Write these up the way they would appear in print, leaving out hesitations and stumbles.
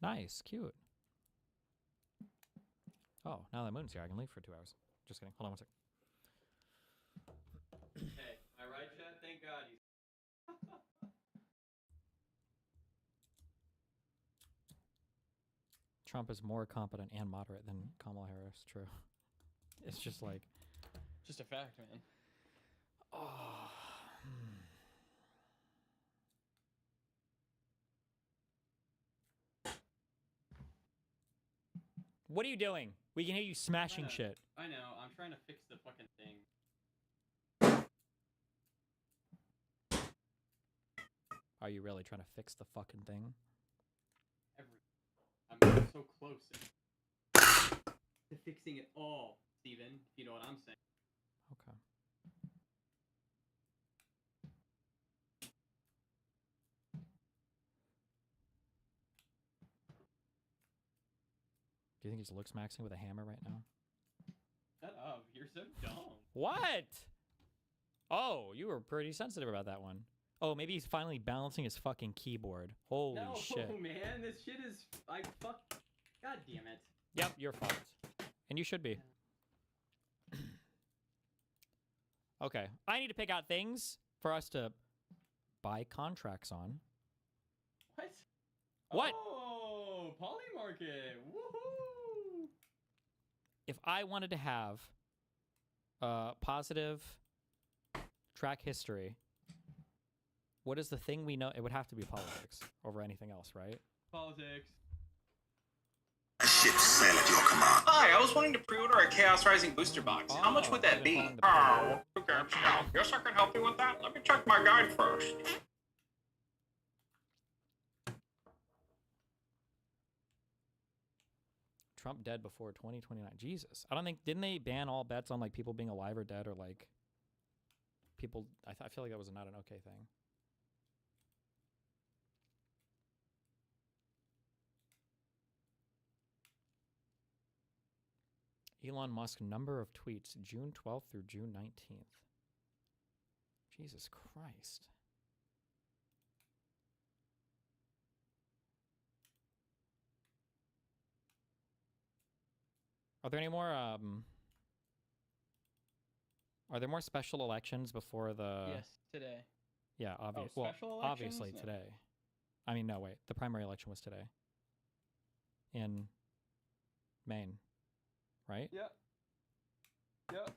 Nice, cute. Oh, now that moon's here, I can leave for 2 hours. Just kidding. Hold on one sec. Hey, am I right, Chad? Thank God he's. Trump is more competent and moderate than Kamala Harris. True. It's just like, Just a fact, man. oh. What are you doing? We can hear you smashing shit. I know. I'm trying to fix the fucking thing. Are you really trying to fix the fucking thing? I'm so close to fixing it all, Steven, if you know what I'm saying. Okay. Do you think he's looks maxing with a hammer right now? Shut up. You're so dumb. What? Oh, you were pretty sensitive about that one. Oh, maybe he's finally balancing his fucking keyboard. Holy shit. No, man. This shit is... God damn it. Yep, you're fucked. And you should be. Okay. I need to pick out things for us to buy contracts on. What? What? Oh, Poly Market. Woohoo! If I wanted to have positive track history, what is the thing we know? It would have to be politics over anything else, right? Politics. Ship sail at your command. Hi, I was wanting to pre-order a Chaos Rising booster box. How much would that be? Oh, okay, guess I can help you with that. Let me check my guide first. Trump dead before 2029. Jesus. I don't think, didn't they ban all bets on like people being alive or dead or like people, I feel like that was not an okay thing. Elon Musk number of tweets, June 12th through June 19th. Jesus Christ. Are there any more, are there more special elections before the... Yes, today. Yeah, special well, elections? obviously No. today. I mean, no, wait. The primary election was today. In Maine. Right? Yep. Yep.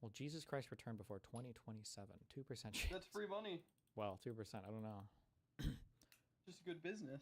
Well, Jesus Christ returned before 2027. 2% chance. That's free money. Well, 2%. I don't know. Just good business.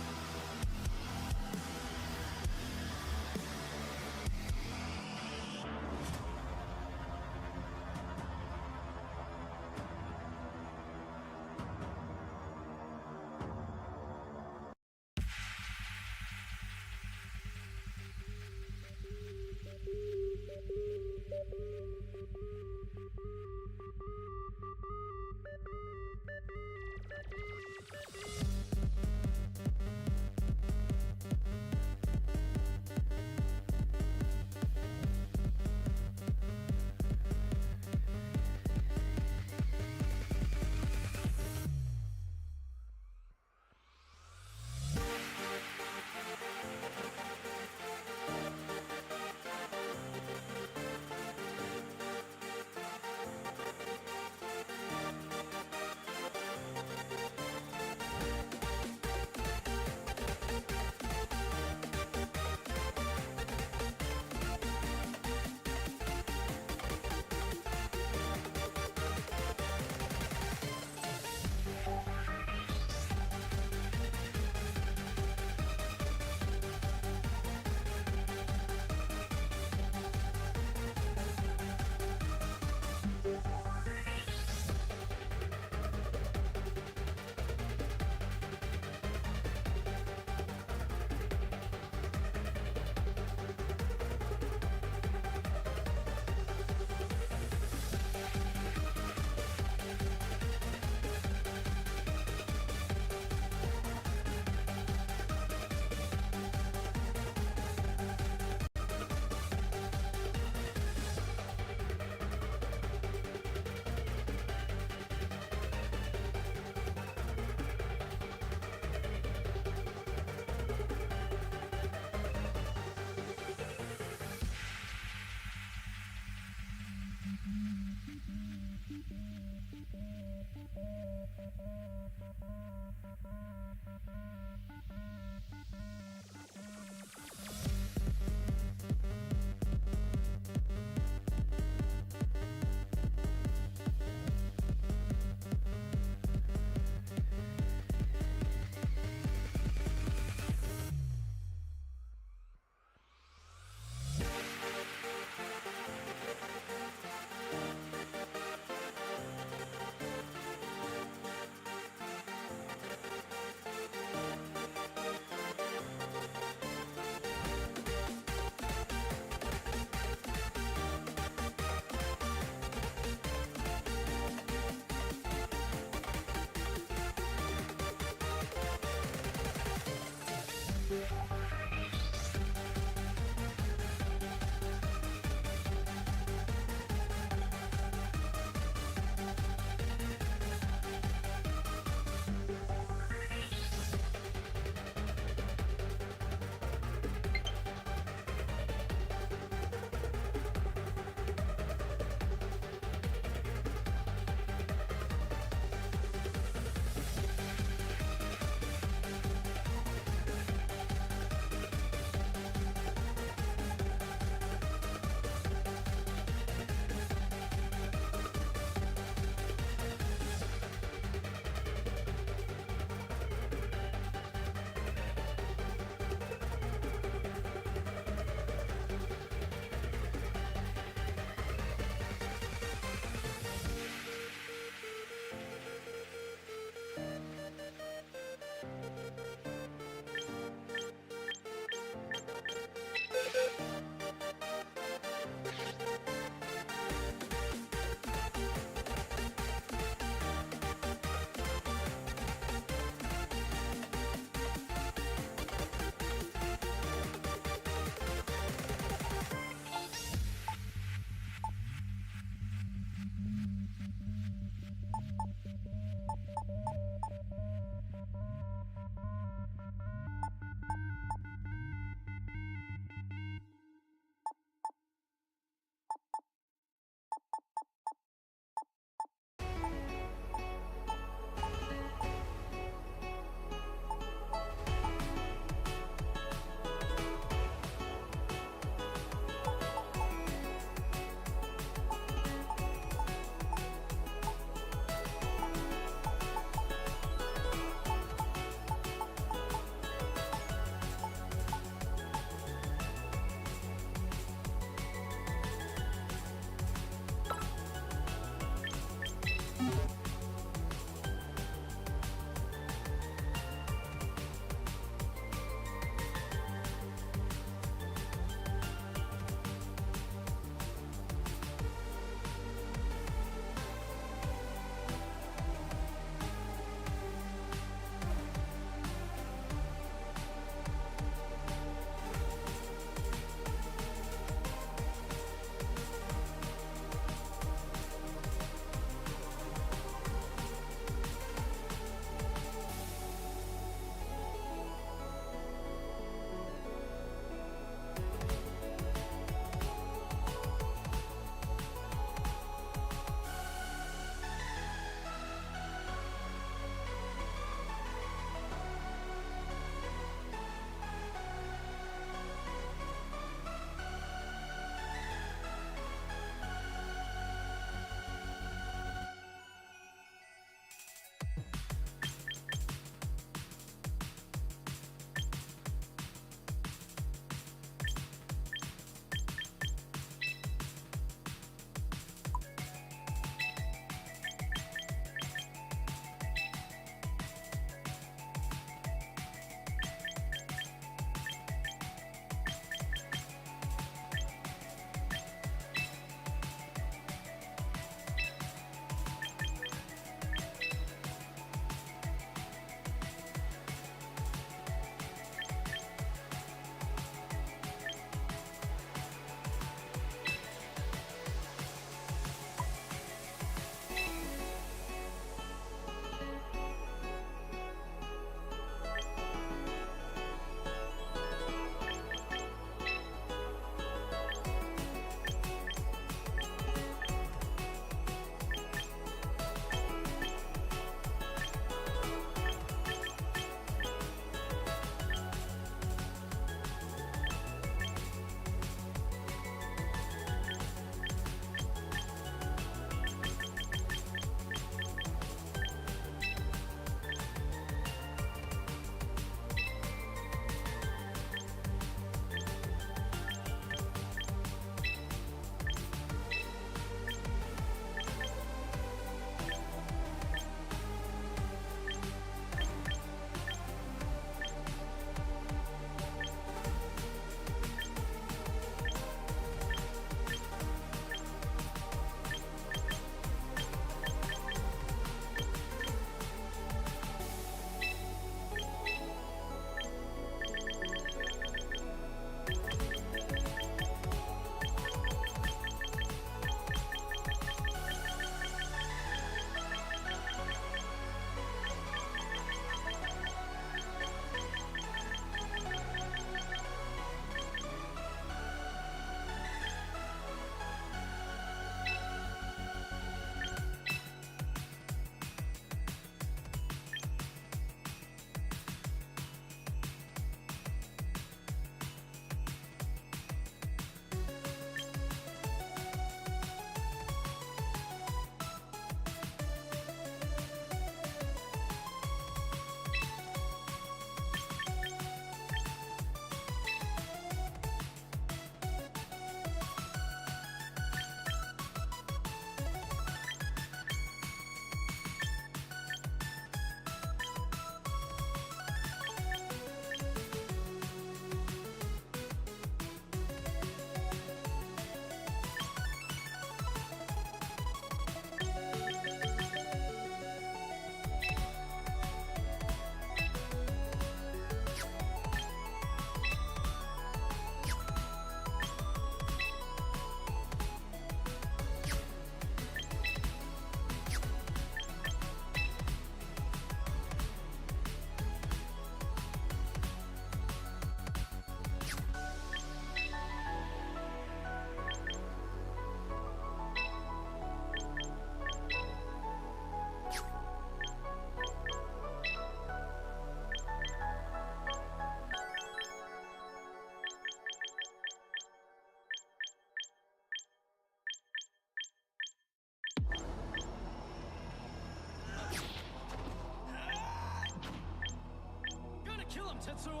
Tetsuo.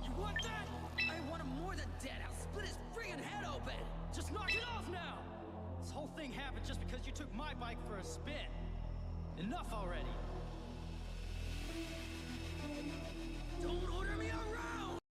You want that? I want him more than dead. I'll split his friggin' head open. Just knock it off now. This whole thing happened just because you took my bike for a spin. Enough already. Don't order me around!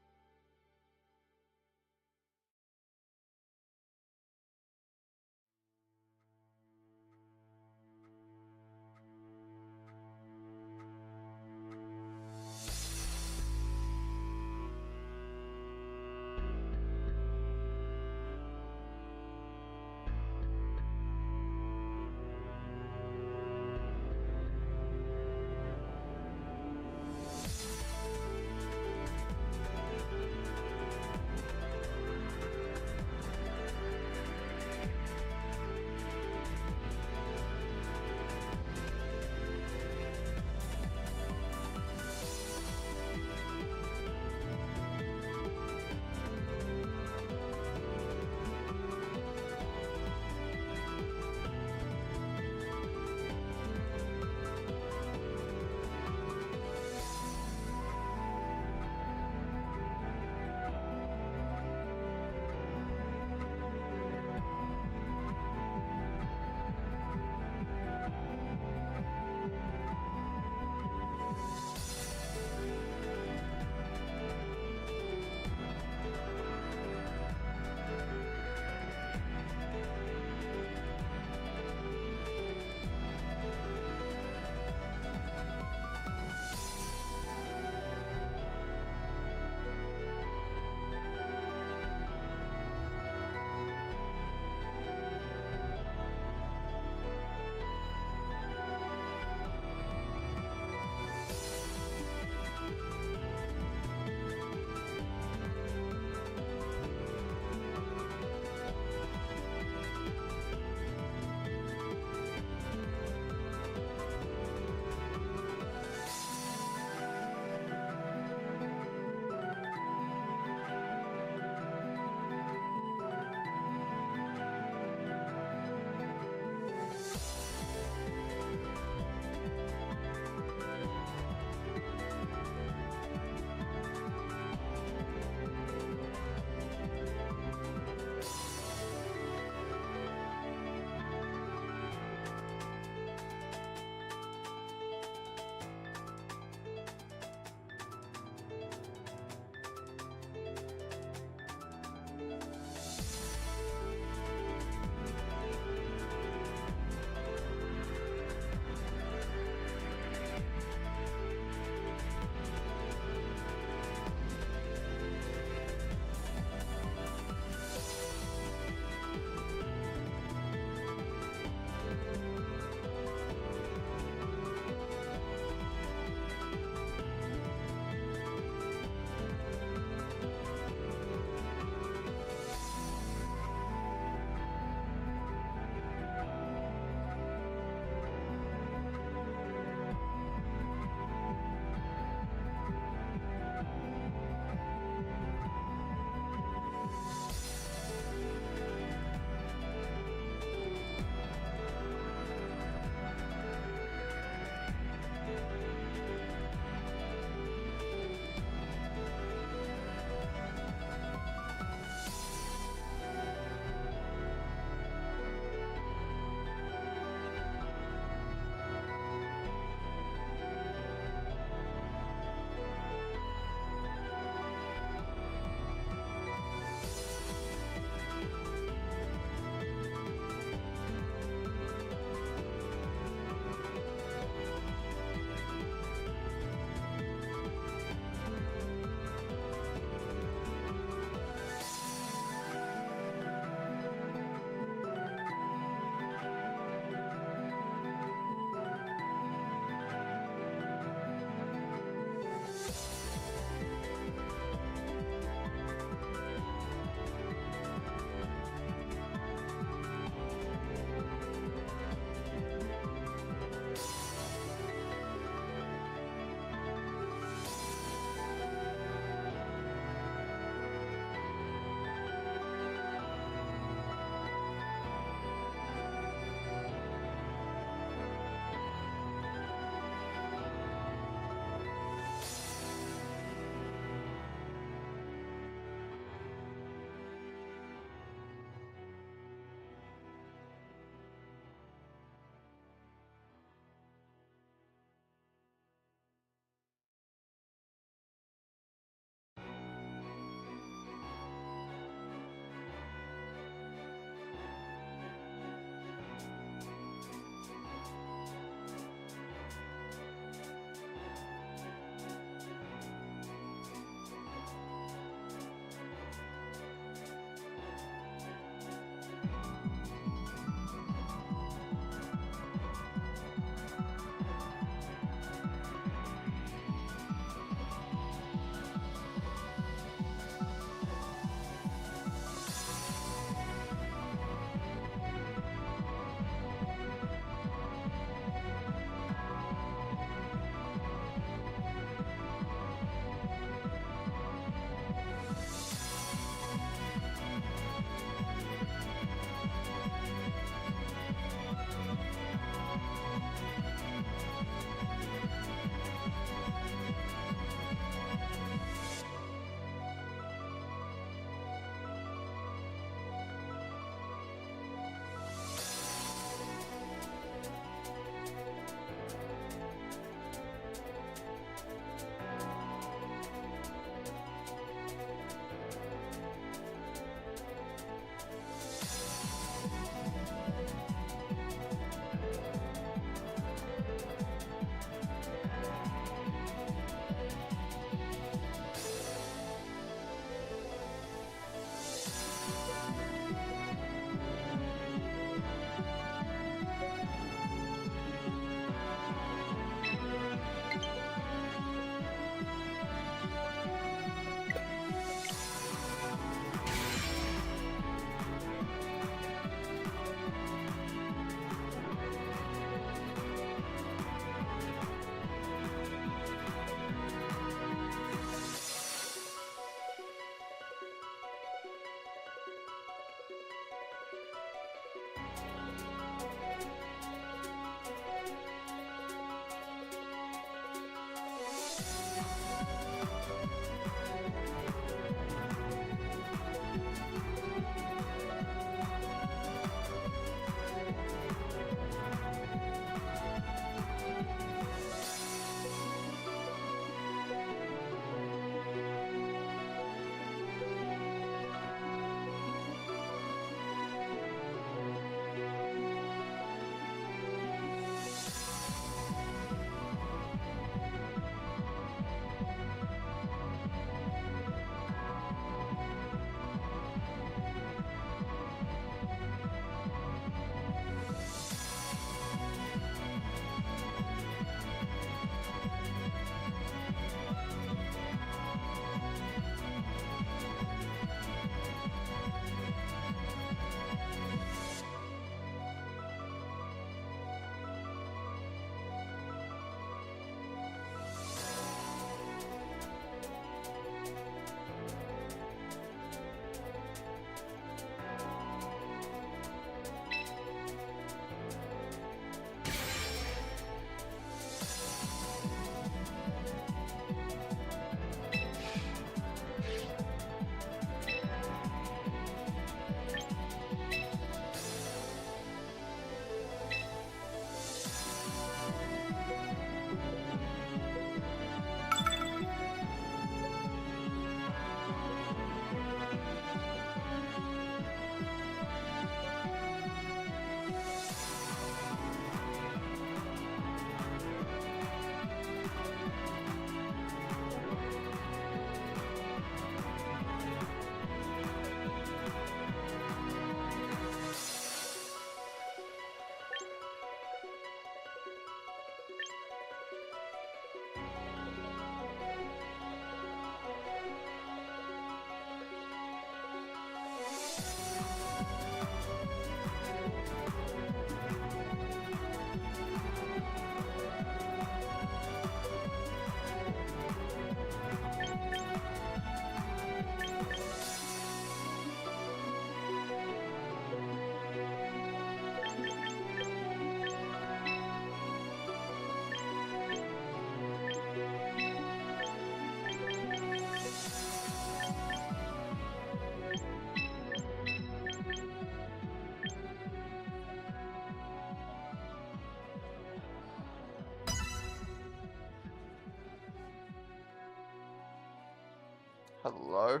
Hello.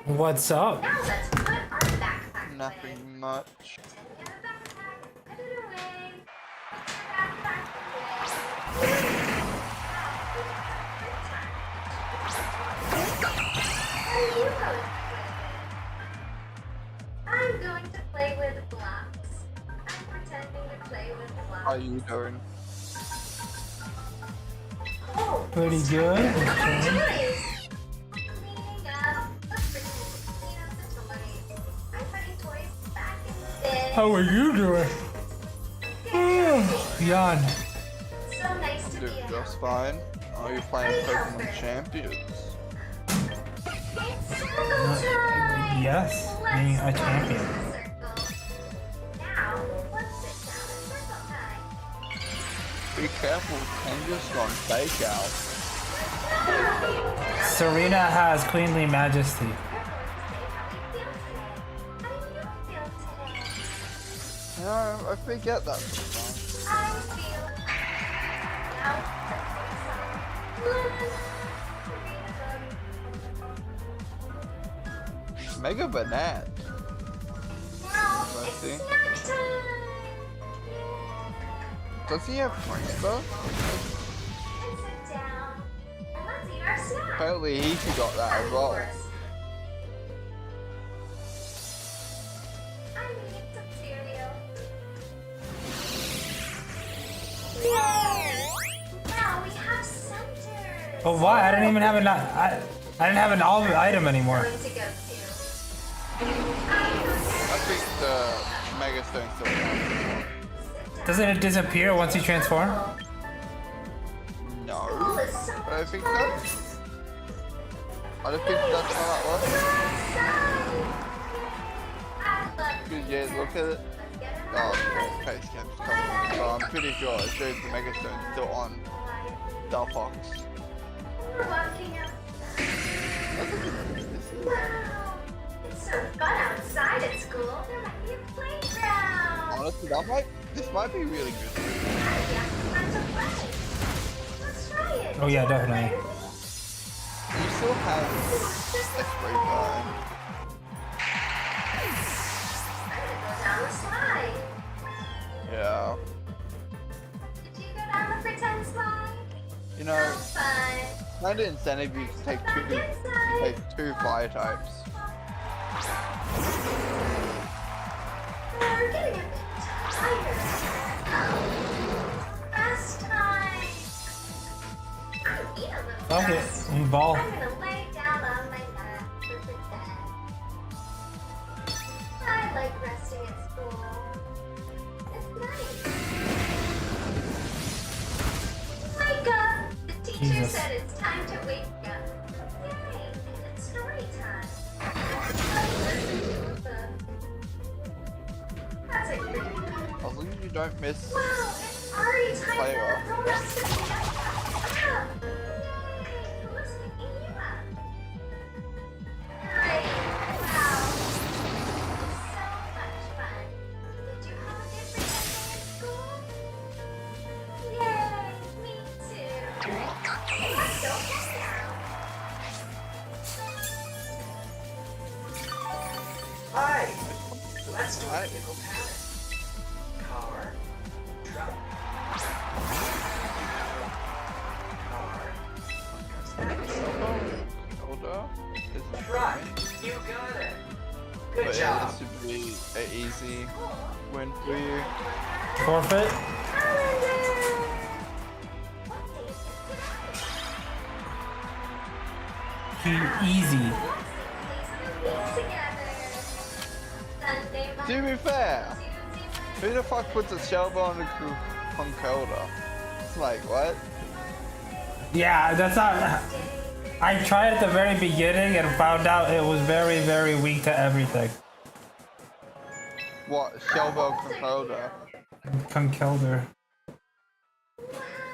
What's up? Now let's put our backpack Nothing away. much. Pretend you have a backpack. Put it away. Put your backpack away. Now it's good time. What are you going to play with? I'm going to play with blocks. I'm pretending to play with blocks. How are you doing? Oh, Pretty it's good. time to clean up Okay. the toys. Cleaning up. Let's pretend to clean up the toys. I'm putting toys back in the bin. How are you doing? Yawn. So nice to Doing be a just fine. Are you playing Pokemon Champions? It's circle time. Yes, being a Let's champion. walk in a circle. Now, let's sit down in circle time. Be careful, Kanga's gone fake out. Serena has queenly majesty. We're going to say how we feel today. How do you feel today? You know, I forget that sometimes. I feel now let's sing song. Mega Banana. Now I it's see. snack time. Does he have friends though? And sit down and let's eat our snack. Apparently he forgot that as well. I'm eating some cereal. Yay! Now we have centers. But why? I didn't even have an I didn't have an all item anymore. Going to go to. I think the Mega Stone still counts. Doesn't it disappear once you transform? No. School is so I don't think so. fun. I don't think that's how that works. I love Because yeah, look at it. Let's get it Oh, okay, Cam's coming. So I'm pretty sure it shows the Mega Stone still on Star Fox. We're walking outside. Wow. It's so fun outside at school. There might be a playground. Honestly, this might be really good. Yeah, time to play. Let's try it. Oh yeah, definitely. You still have a spray gun. I'm gonna go down the slide. Yeah. Did you go down the pretend slide? You So know, fun. kind of incentive you to take two fire types. We're getting a bit tired. Rest time. I need a little Okay, rest. ball. I'm gonna lay down on my mat for pretend. I like resting at school. It's nice. Wake up! The teacher Jesus. said it's time to wake up. Yay! And it's story time. Listen to a book. That's a pretty book. As long as you don't miss. Wow, it's already time Flavor. for the rest of the up. Yay! Who's picking you up? Great! Wow. So much fun. Did you have a good day at school? Yay! Me too. Let's go get down. Hi! Let's do a Hi. vehicle pattern. Car, truck, car. What comes next? Older. Isn't Truck. coming. You got it. Good But yeah, job. this should be an easy win for you. Forfeit. Easy. To be fair, who the fuck puts a shell on a Concorda? Like, what? Yeah, that's not. I tried at the very beginning and found out it was very, very weak to everything. What? Shellbell Concorda? Conkelder.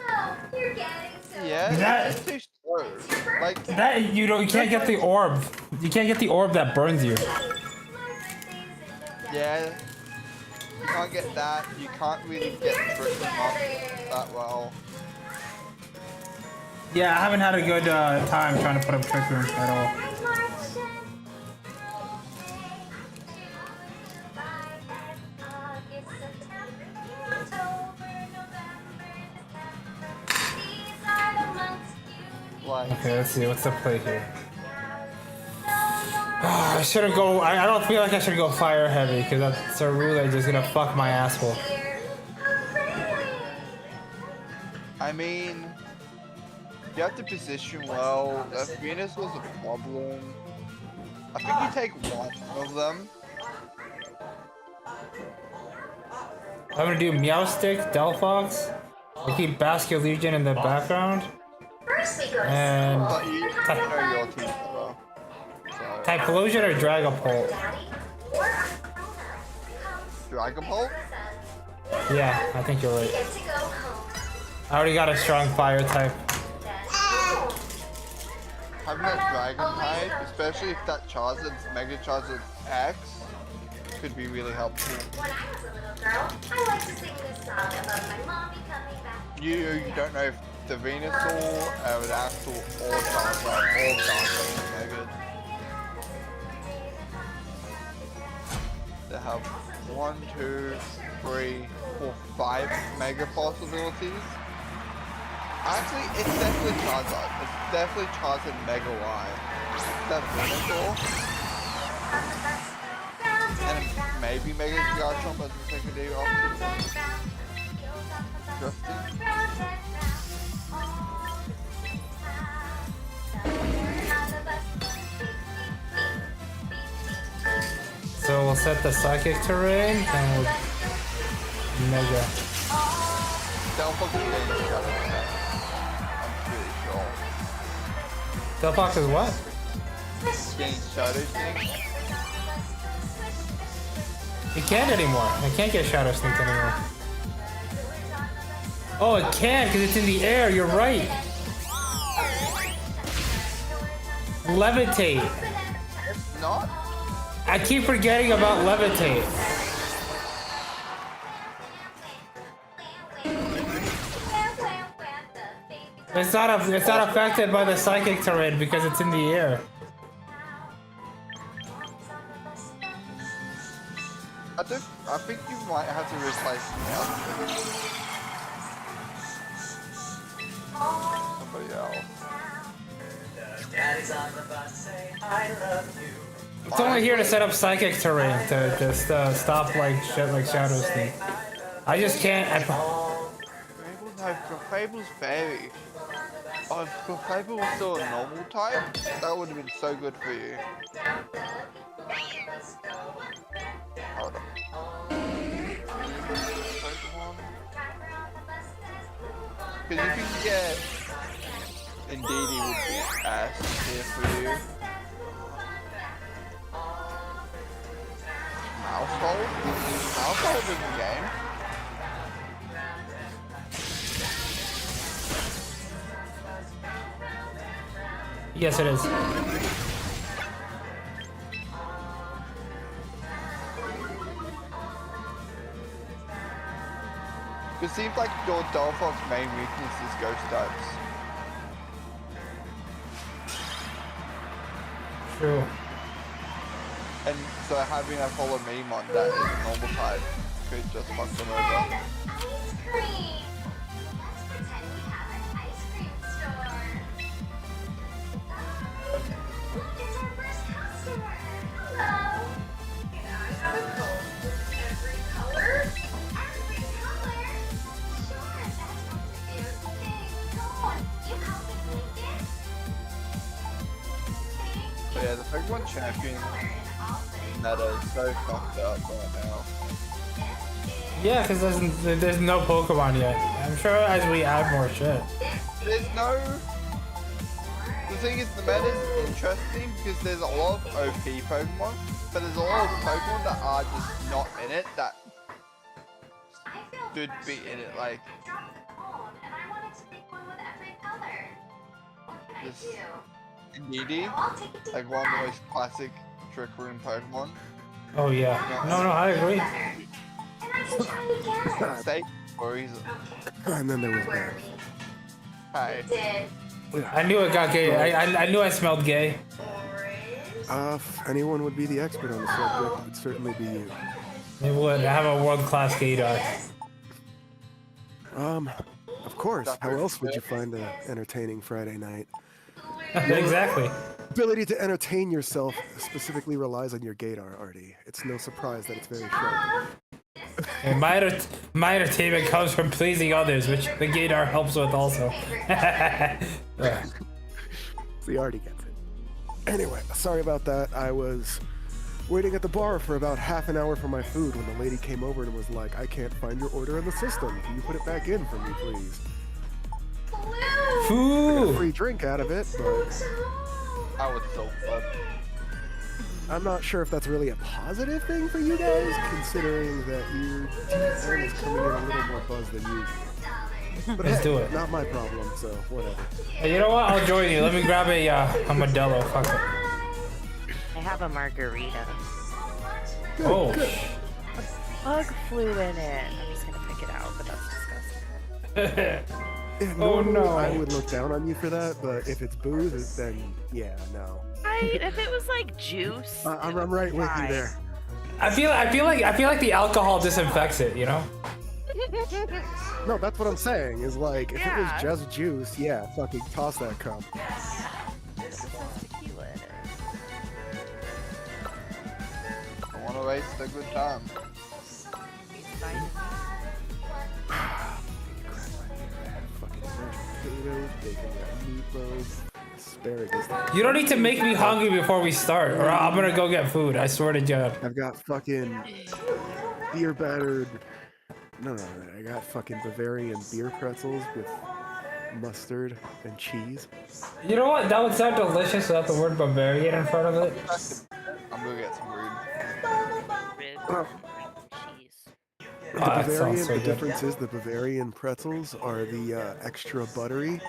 Wow, you're getting so Yeah, That- it's too slow. Like, That you can't get the orb. You can't get the orb that burns you. yeah, you can't get that. You can't really get through them up that well. Yeah, I haven't had a good time trying to put up Trick Room at all. Like, Okay, let's see. What's the play here? I shouldn't go. I don't feel like I should go fire heavy because that's Cerule just gonna fuck my asshole. I mean, you have to position well. If Venus was a problem, I think you take one of them. I'm gonna do Meowstick, Delphox. I keep Basket Legion in the background. And But you know your team better. So, Typhlosion or Dragapult? Dragapult? Yeah, I think you're right. I already got a strong fire type. Having that dragon type, especially if that charges Mega Charges X, could be really helpful. When I was a little girl, I liked to sing this song about my mommy coming back. You don't know if the Venusaur would actual all Charizard, Mega. They have 1, 2, 3, 4, 5 Mega possibilities. Actually, it's definitely Charizard. It's definitely Charizard Mega Y. That Venusaur. And maybe Mega Garchomp as a secondary option. Interesting. So we'll set the Psychic Terrain and we'll Mega. Delphox is getting Shadow Attack. I'm pretty sure. Delphox is what? Getting Shadow Sneak. It can't anymore. I can't get Shadow Sneak anymore. Oh, it can because it's in the air. You're right. Levitate. It's not. I keep forgetting about Levitate. It's not affected by the Psychic Terrain because it's in the air. I think you might have to replace somebody else. Daddy's on the bus, say I love you. It's only here to set up Psychic Terrain to just stop like shit like Shadow Sneak. I just can't. Clefable's Fairy. Oh, if Clefable was still a normal type, that would have been so good for you. Hold on. Because if you can get Indeedee would be ass here for you. Household in the game. Yes, it is. It seems like your Delphoc's main weakness is ghost types. True. And so having a follow meme on that is a normal type could just fuck them over. Ice cream. Let's pretend we have an ice cream store. It's our first customer. Hello. Can I have a Coke with every color? Every color? Sure, that's what to do. Okay, go on. You help me make it. So yeah, the Pokemon champion meta is so fucked up right now. Yeah, because there's no Pokemon yet. I'm sure as we add more shit. There's no... The thing is, the meta is interesting because there's a lot of OP Pokemon, but there's a lot of Pokemon that are just not in it that should be in it, like... This Indeedee, like one of the most classic Trick Room Pokemon. Oh yeah. No, I agree. Safe for a reason. And then there was that. Hey. I knew it got gay. I knew I smelled gay. If anyone would be the expert on the subject, it would certainly be you. It would. I have a world-class gaydar. Of course. How else would you find an entertaining Friday night? Exactly. Ability to entertain yourself specifically relies on your gaydar, Artie. It's no surprise that it's very sharp. And my entertainment comes from pleasing others, which the gaydar helps with also. See, Artie gets it. Anyway, sorry about that. I was waiting at the bar for about half an hour for my food when the lady came over and was like, I can't find your order in the system. Can you put it back in for me, please? I got a free drink out of it, but I was so fun. I'm not sure if that's really a positive thing for you guys, considering that your DM is coming in a little more buzzed than usual. But Let's hey, do it. not my problem, so whatever. Hey, you know what? I'll join you. Let me grab a Modelo. Fuck it. I have a margarita. Good, Oh. good. Bug flew in it. I'm just gonna pick it out, but that's disgusting. Yeah, Oh, normally no. I would look down on you for that, but if it's booze, then yeah, no. If it was like juice, I'm right with you there. I feel like the alcohol disinfects it. You know? No, that's what I'm saying. Is like if it was Yeah. just juice, yeah, fucking toss that cup. This has tequila in it. I want to waste a good time. Excited. Fucking mashed potatoes, bacon wrapped meatloaf, asparagus. You don't need to make me hungry before we start, or I'm gonna go get food. I swear to God. I've got fucking beer battered. No, I got fucking Bavarian beer pretzels with mustard and cheese. You know what? That would sound delicious without the word Bavarian in front of it. I'm gonna get some weird. Ribs Oh. and cheese. The that Bavarian, sounds so the good. difference is the Bavarian pretzels are the extra buttery,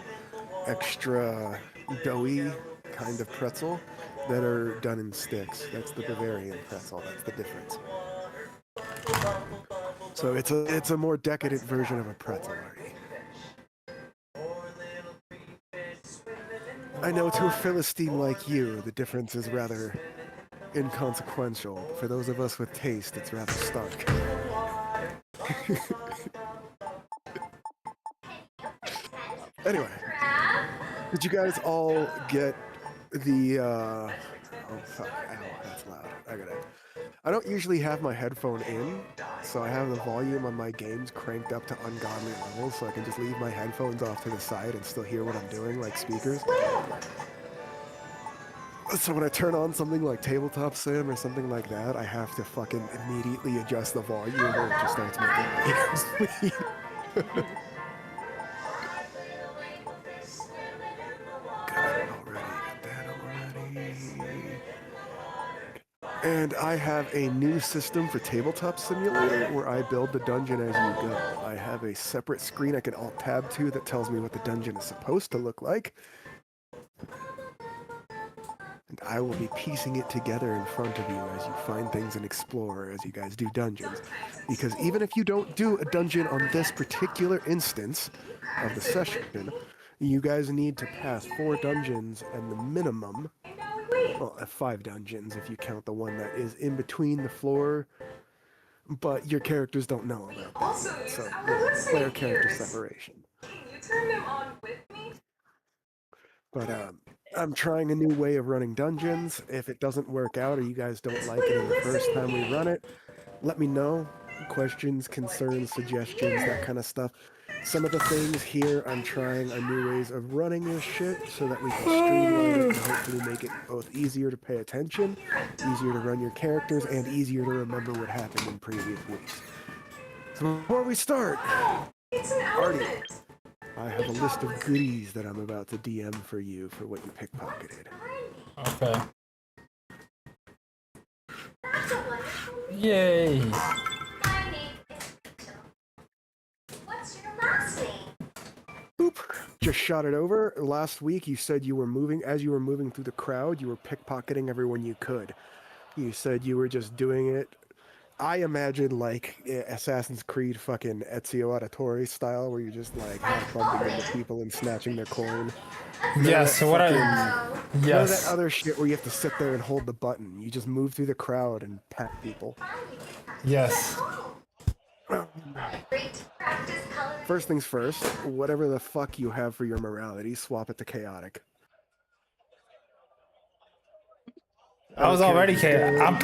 extra doughy kind of pretzel that are done in sticks. That's the Bavarian pretzel. That's the difference. So it's a more decadent version of a pretzel, Artie. I know to a Philistine like you, the difference is rather inconsequential. For those of us with taste, it's rather stark. Anyway, did you guys all get the oh fuck, ow, that's loud. I don't usually have my headphone in, so I have the volume on my games cranked up to ungodly levels so I can just leave my headphones off to the side and still hear what I'm doing like speakers. So when I turn on something like Tabletop Sim or something like that, I have to fucking immediately adjust the volume or it just starts making my ears bleed. And I have a new system for Tabletop Simulator where I build the dungeon as you go. I have a separate screen I can Alt-Tab to that tells me what the dungeon is supposed to look like. And I will be piecing it together in front of you as you find things and explore as you guys do dungeons. Because even if you don't do a dungeon on this particular instance of the session, you guys need to pass 4 dungeons and the minimum, well, 5 dungeons if you count the one that is in between the floor, but your characters don't know about that. So, player character separation. But I'm trying a new way of running dungeons. If it doesn't work out or you guys don't like it in the first time we run it, let me know. Questions, concerns, suggestions, that kind of stuff. Some of the things here, I'm trying a new ways of running this shit so that we can streamline it and hopefully make it both easier to pay attention, easier to run your characters, and easier to remember what happened in previous weeks. So before we start, Artie, I have a list of goodies that I'm about to DM for you for what you pickpocketed. Okay. Yay. My name is Rachel. What's your last name? Boop. Just shot it over. Last week you said you were moving, as you were moving through the crowd, you were pickpocketing everyone you could. You said you were just doing it I imagine like Assassin's Creed fucking Ezio Auditore style, where you just like bumping into people and snatching their coin. Yes, what I. None of that Yes. other shit where you have to sit there and hold the button. You just move through the crowd and pat people. Yes. First things first, whatever the fuck you have for your morality, swap it to chaotic. I was already chaotic. I'm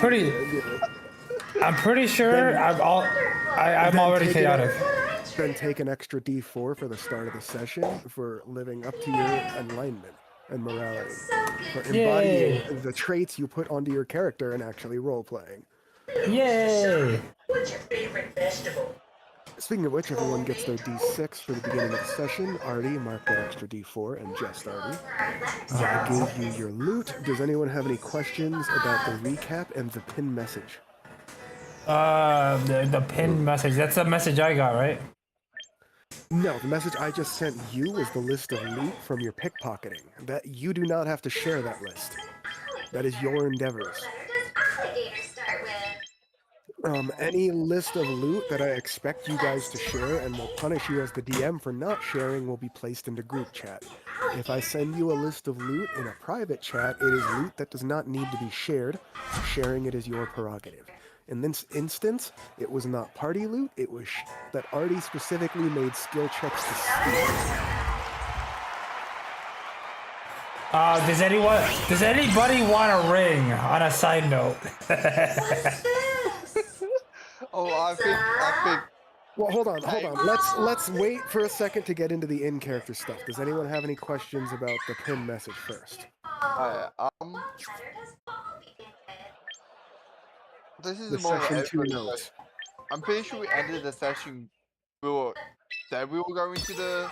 pretty sure I'm already chaotic. Then take an extra D4 for the start of the session for living up to your alignment and morality. For embodying the traits you put onto your character and actually role-playing. Yay! What's your favorite vegetable? Speaking of which, everyone gets their D6 for the beginning of the session. Artie, mark that extra D4, and just Artie. I gave you your loot. Does anyone have any questions about the recap and the pin message? The pinned message. That's the message I got, right? No, the message I just sent you was the list of loot from your pickpocketing. That you do not have to share that list. That is your endeavors. Any list of loot that I expect you guys to share and will punish you as the DM for not sharing will be placed into group chat. If I send you a list of loot in a private chat, it is loot that does not need to be shared. Sharing it is your prerogative. In this instance, it was not party loot, it was that Artie specifically made skill checks to steal. Does anybody want a ring? On a side note. Oh, I think. Well, hold on. Let's wait for a second to get into the in-character stuff. Does anyone have any questions about the pin message first? This is The more of session an 2 effort notes. session. I'm pretty sure we ended the session. We were going to the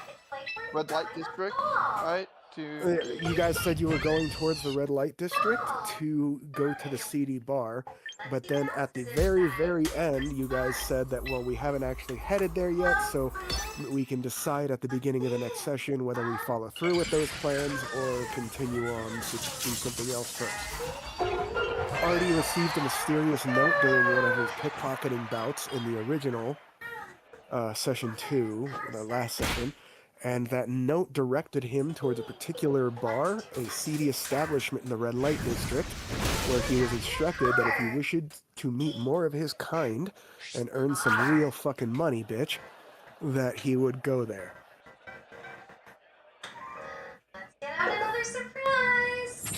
red light district, right? You guys said you were going towards the red light district to go to the seedy bar, but then at the very, very end, you guys said that, well, we haven't actually headed there yet, so we can decide at the beginning of the next session whether we follow through with those plans or continue on to do something else first. Artie received a mysterious note during one of his pickpocketing bouts in the original session 2, the last session, and that note directed him towards a particular bar, a seedy establishment in the red light district, where he was instructed that if he wished to meet more of his kind and earn some real fucking money, bitch, that he would go there. Let's get out another surprise.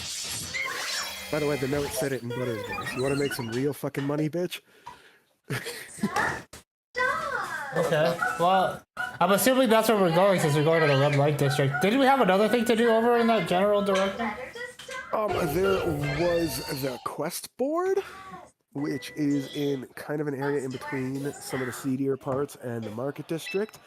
By the way, the note said it in Butter's voice. You want to make some real fucking money, bitch? Okay. Well, I'm assuming that's where we're going since we're going to the red light district. Didn't we have another thing to do over in that general direction? There was the quest board, which is in kind of an area in between some of the seedier parts and the market district.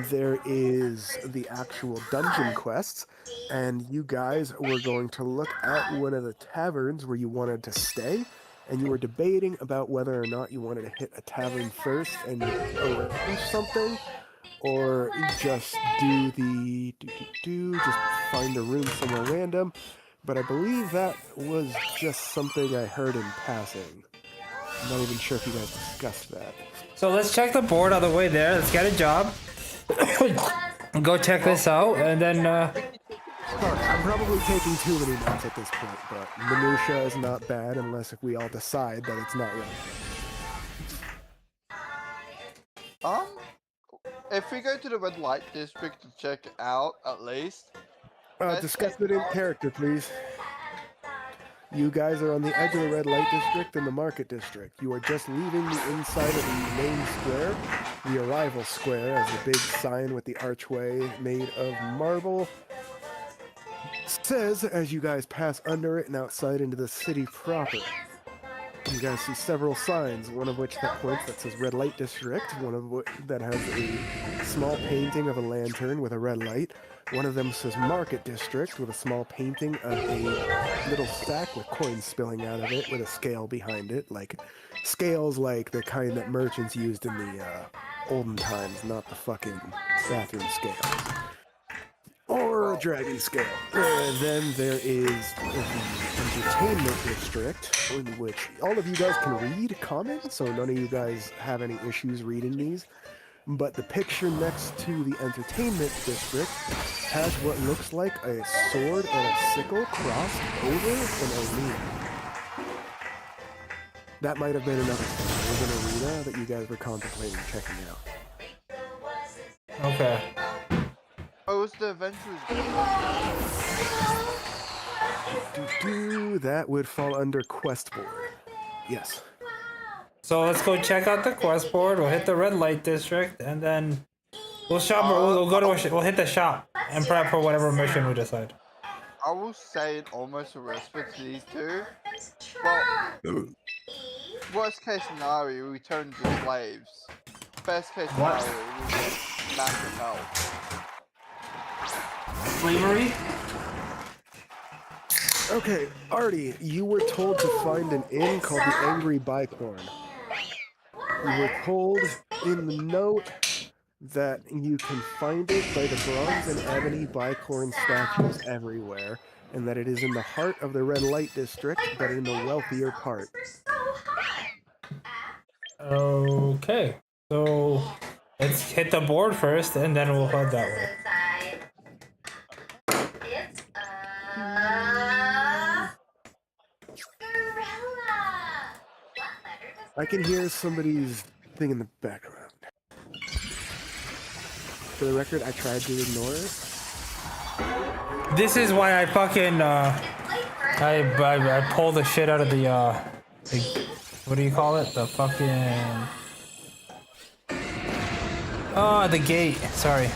There is the actual dungeon quests, and you guys were going to look at one of the taverns where you wanted to stay, and you were debating about whether or not you wanted to hit a tavern first and arrange something, or just just find a room somewhere random. But I believe that was just something I heard in passing. I'm not even sure if you guys discussed that. So let's check the board on the way there. Let's get a job. Go check this out, and then. Sorry, I'm probably taking too many notes at this point, but minutia is not bad unless if we all decide that it's not right. If we go to the red light district to check it out, at least. Discuss it in character, please. You guys are on the edge of the red light district and the market district. You are just leaving the inside of the main square, the arrival square, as the big sign with the archway made of marble says as you guys pass under it and outside into the city proper. You guys see several signs, one of which that points that says red light district, one of which that has a small painting of a lantern with a red light. One of them says market district with a small painting of a little sack with coins spilling out of it with a scale behind it, like scales like the kind that merchants used in the olden times, not the fucking bathroom scales. or a dragon scale. Then there is the entertainment district, in which all of you guys can read comments, so none of you guys have any issues reading these. But the picture next to the entertainment district has what looks like a sword and a sickle crossed over an arena. That might have been another thing. There was an arena that you guys were contemplating checking out. Okay. Oh, it's the Adventures. That would fall under quest board. Yes. So let's go check out the quest board. We'll hit the red light district, and then we'll shop. We'll go to. We'll hit the shop and prep for whatever mission we decide. I will say it almost a respite to these two. Well, worst case scenario, we turn into slaves. Best case scenario, we get massive health. Slavery? Okay, Artie, you were told to find an inn called the Angry Bicorn. You were told in the note that you can find it by the bronze and ebony bicorn statues everywhere, and that it is in the heart of the red light district, but in the wealthier part. Okay. So let's hit the board first, and then we'll head that way. I can hear somebody's thing in the background. For the record, I tried to ignore it. This is why I fucking I pulled the shit out of the what do you call it? The fucking the gate. Sorry.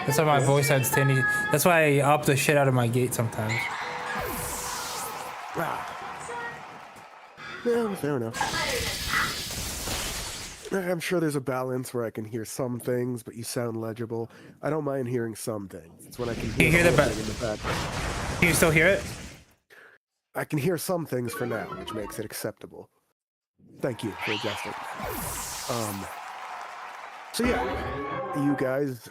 That's why my voice had tinny. That's why I up the shit out of my gate sometimes. Yeah, fair enough. I'm sure there's a balance where I can hear some things, but you sound legible. I don't mind hearing some things. It's when I can hear the thing in the background. Can you still hear it? I can hear some things for now, which makes it acceptable. Thank you for adjusting. So yeah, you guys,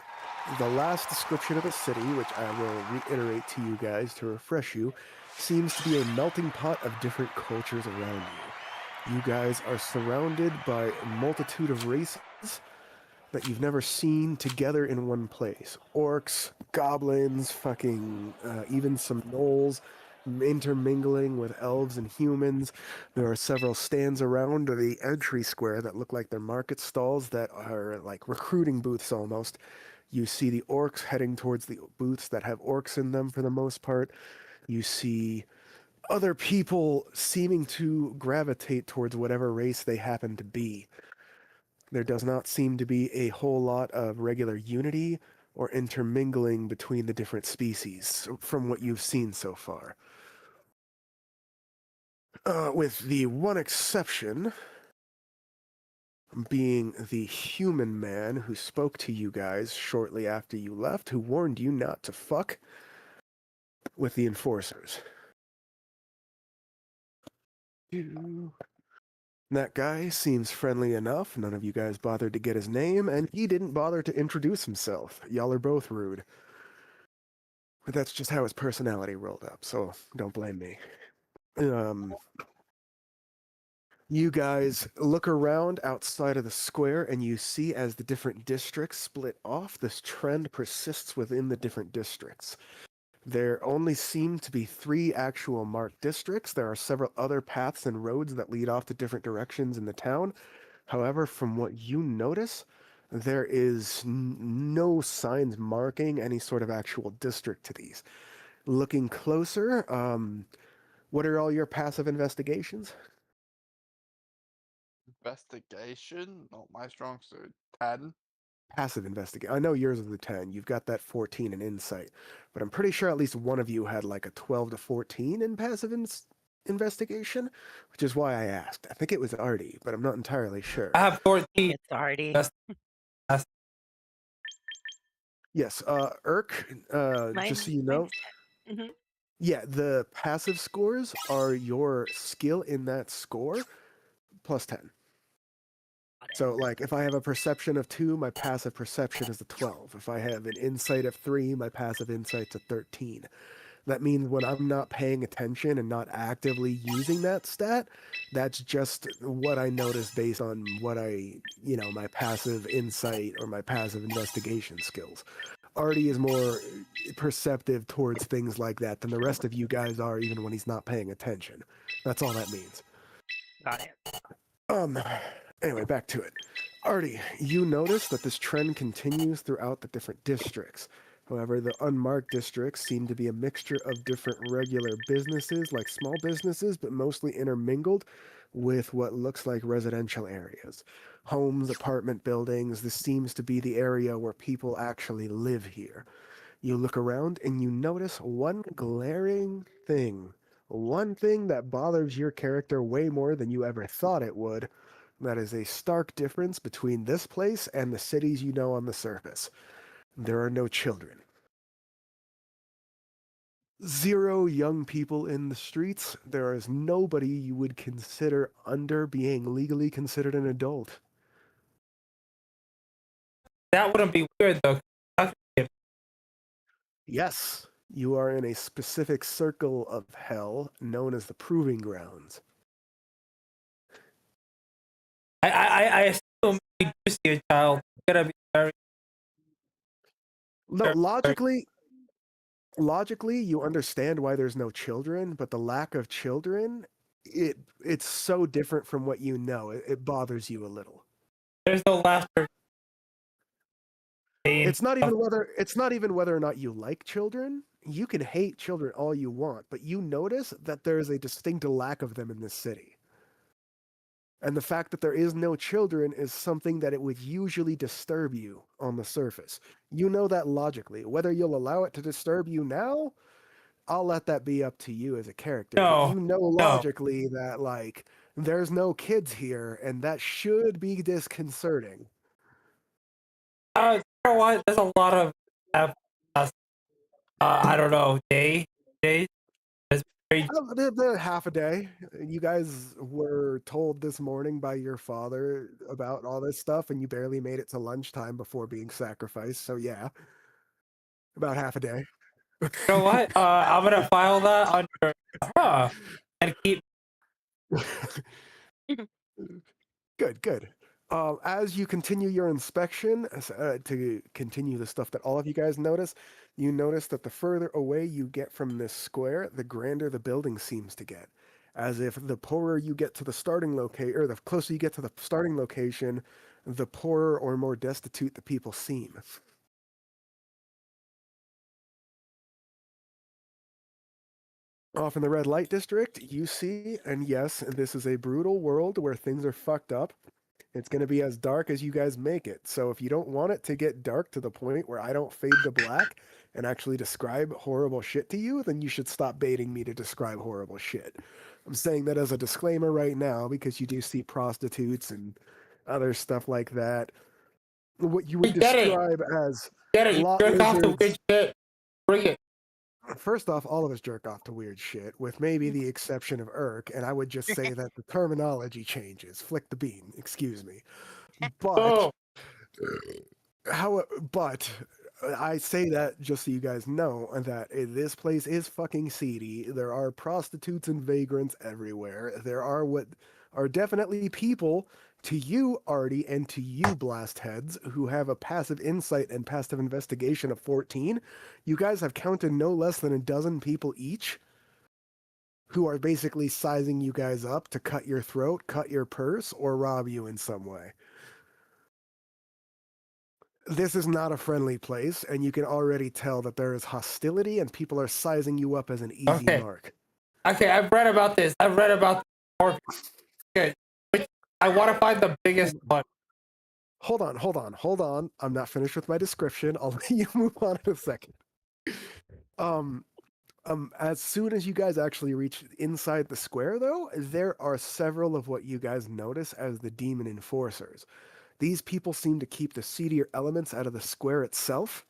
the last description of the city, which I will reiterate to you guys to refresh you, seems to be a melting pot of different cultures around you. You guys are surrounded by a multitude of races that you've never seen together in one place. Orcs, goblins, even some gnolls, intermingling with elves and humans. There are several stands around the entry square that look like they're market stalls that are like recruiting booths almost. You see the orcs heading towards the booths that have orcs in them for the most part. You see other people seeming to gravitate towards whatever race they happen to be. There does not seem to be a whole lot of regular unity or intermingling between the different species from what you've seen so far. With the one exception being the human man who spoke to you guys shortly after you left, who warned you not to fuck with the enforcers. That guy seems friendly enough. None of you guys bothered to get his name, and he didn't bother to introduce himself. Y'all are both rude. But that's just how his personality rolled up, so don't blame me. You guys look around outside of the square, and you see as the different districts split off, this trend persists within the different districts. There only seem to be 3 actual marked districts. There are several other paths and roads that lead off to different directions in the town. However, from what you notice, there is no signs marking any sort of actual district to these. Looking closer, what are all your passive investigations? Investigation? Not my strong suit. 10. Passive investigation. I know yours is a 10. You've got that 14 in insight. But I'm pretty sure at least one of you had like a 12 to 14 in passive investigation, which is why I asked. I think it was Artie, but I'm not entirely sure. I have 14. It's Artie. Yes, Irk, just so you know. Mm-hmm. Yeah, the passive scores are your skill in that score plus 10. So, like, if I have a perception of 2, my passive perception is a 12. If I have an insight of 3, my passive insight's a 13. That means when I'm not paying attention and not actively using that stat, that's just what I notice based on what my passive insight or my passive investigation skills. Artie is more perceptive towards things like that than the rest of you guys are, even when he's not paying attention. That's all that means. Got it. Anyway, back to it. Artie, you notice that this trend continues throughout the different districts. However, the unmarked districts seem to be a mixture of different regular businesses, like small businesses, but mostly intermingled with what looks like residential areas. Homes, apartment buildings, this seems to be the area where people actually live here. You look around and you notice one glaring thing. One thing that bothers your character way more than you ever thought it would. That is a stark difference between this place and the cities you know on the surface. There are no children. 0 young people in the streets. There is nobody you would consider under being legally considered an adult. That wouldn't be weird though. Yes, you are in a specific circle of hell known as the Proving Grounds. I assume you do see a child. You gotta be very. No, logically, you understand why there's no children, but the lack of children, it's so different from what you know. It bothers you a little. There's no laughter. It's not even whether or not you like children. You can hate children all you want, but you notice that there is a distinct lack of them in this city. And the fact that there is no children is something that it would usually disturb you on the surface. You know that logically. Whether you'll allow it to disturb you now, I'll let that be up to you as a character. But you know logically that, like, there's no kids here, and that should be disconcerting. You know what? There's a lot of I don't know, days. They're half a day. You guys were told this morning by your father about all this stuff, and you barely made it to lunchtime before being sacrificed. So yeah, about half a day. You know what? I'm gonna file that under and keep. Good. As you continue your inspection, to continue the stuff that all of you guys notice, you notice that the further away you get from this square, the grander the building seems to get. As if the poorer you get to the starting location, or the closer you get to the starting location, the poorer or more destitute the people seem. Off in the red light district, you see, and yes, this is a brutal world where things are fucked up. It's going to be as dark as you guys make it. So if you don't want it to get dark to the point where I don't fade to black and actually describe horrible shit to you, then you should stop baiting me to describe horrible shit. I'm saying that as a disclaimer right now because you do see prostitutes and other stuff like that. What you would describe as lot lizards. Bring it. First off, all of us jerk off to weird shit, with maybe the exception of Irk, and I would just say that the terminology changes. Flick the bean, excuse me. But, but I say that just so you guys know that this place is fucking seedy. There are prostitutes and vagrants everywhere. There are what are definitely people, to you, Artie, and to you, Blast Heads, who have a passive insight and passive investigation of 14. You guys have counted no less than a dozen people each who are basically sizing you guys up to cut your throat, cut your purse, or rob you in some way. This is not a friendly place, and you can already tell that there is hostility and people are sizing you up as an easy mark. Okay, I've read about this. Okay. I want to find the biggest one. Hold on. I'm not finished with my description. I'll let you move on in a second. As soon as you guys actually reach inside the square, though, there are several of what you guys notice as the demon enforcers. These people seem to keep the seedier elements out of the square itself.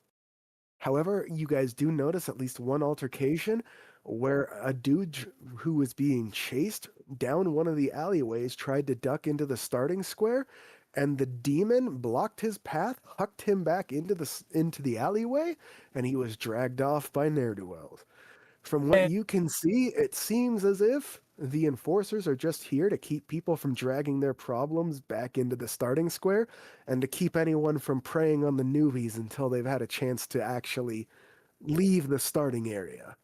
However, you guys do notice at least one altercation where a dude who was being chased down one of the alleyways tried to duck into the starting square and the demon blocked his path, hucked him back into the alleyway, and he was dragged off by ne'er-do-wells. From what you can see, it seems as if the enforcers are just here to keep people from dragging their problems back into the starting square, and to keep anyone from preying on the newbies until they've had a chance to actually leave the starting area.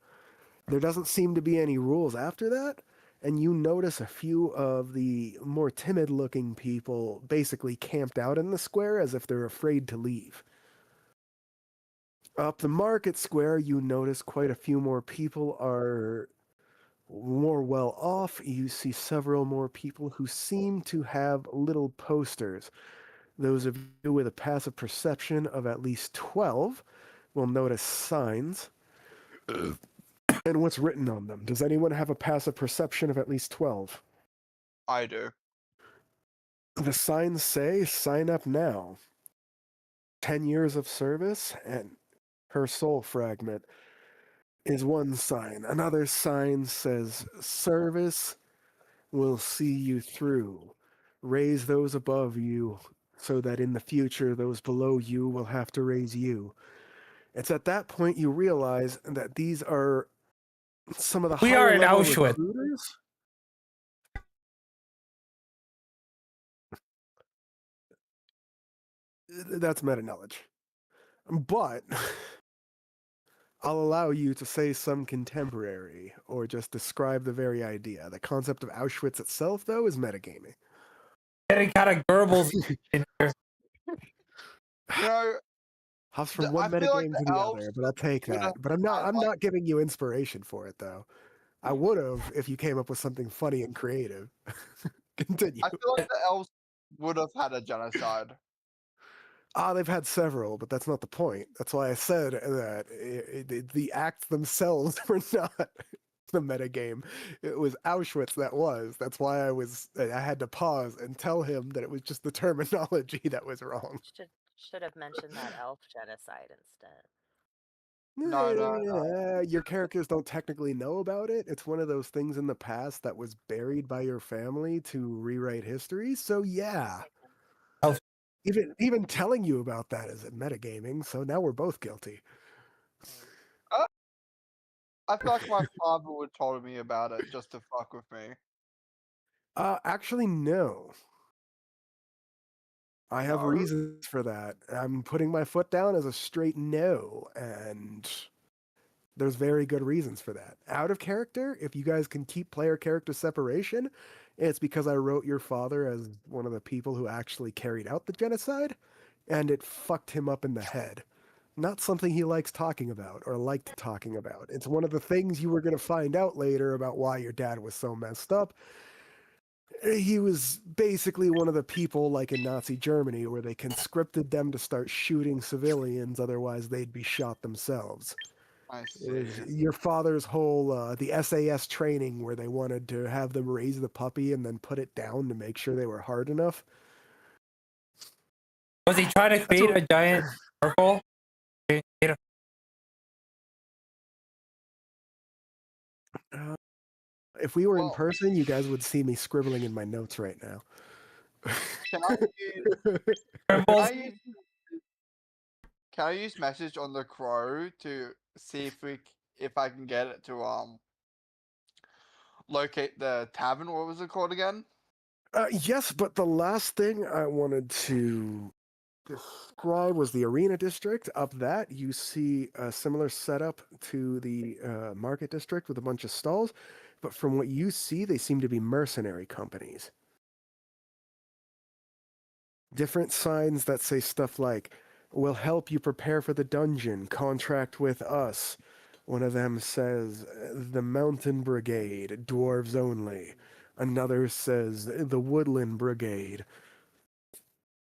There doesn't seem to be any rules after that, and you notice a few of the more timid-looking people basically camped out in the square as if they're afraid to leave. Up the market square, you notice quite a few more people are more well off. You see several more people who seem to have little posters. Those of you with a passive perception of at least 12 will notice signs. And what's written on them? Does anyone have a passive perception of at least 12? I do. The signs say, sign up now. 10 years of service and her soul fragment is one sign. Another sign says, service will see you through. Raise those above you so that in the future those below you will have to raise you. It's at that point you realize that these are some of the We are higher in level Auschwitz. recruiters. That's meta knowledge. But I'll allow you to say some contemporary or just describe the very idea. The concept of Auschwitz itself, though, is metagaming. Getting kind of Goebbels in here. You know, Hops from I one feel like metagame the to the elves other, but I'll take would that. have But I'm not. had, I'm like, not giving you inspiration for it, though. I would have if you came up with something funny and creative. Continue. I feel like the elves would have had a genocide. They've had several, but that's not the point. That's why I said that the acts themselves were not the metagame. It was Auschwitz that was. That's why I had to pause and tell him that it was just the terminology that was wrong. Should have mentioned that elf genocide instead. No. Your characters don't technically know about it. It's one of those things in the past that was buried by your family to rewrite history. So yeah. Elf. Even telling you about that is metagaming, so now we're both guilty. I feel like my father would have told me about it just to fuck with me. Actually, no. I have No? reasons for that. I'm putting my foot down as a straight no, and there's very good reasons for that. Out of character, if you guys can keep player character separation, it's because I wrote your father as one of the people who actually carried out the genocide, and it fucked him up in the head. Not something he likes talking about or liked talking about. It's one of the things you were going to find out later about why your dad was so messed up. He was basically one of the people, like in Nazi Germany, where they conscripted them to start shooting civilians, otherwise they'd be shot themselves. I see. Your father's whole, the SAS training where they wanted to have them raise the puppy and then put it down to make sure they were hard enough. Was he trying to create a giant circle? If we were in person, you guys would see me scribbling in my notes right now. Can I use message on the crow to see if I can get it to locate the tavern? What was it called again? Yes, but the last thing I wanted to describe was the arena district. Up that, you see a similar setup to the market district with a bunch of stalls, but from what you see, they seem to be mercenary companies. Different signs that say stuff like, "We'll help you prepare for the dungeon, contract with us." One of them says, "The Mountain Brigade, dwarves only." Another says, "The Woodland Brigade."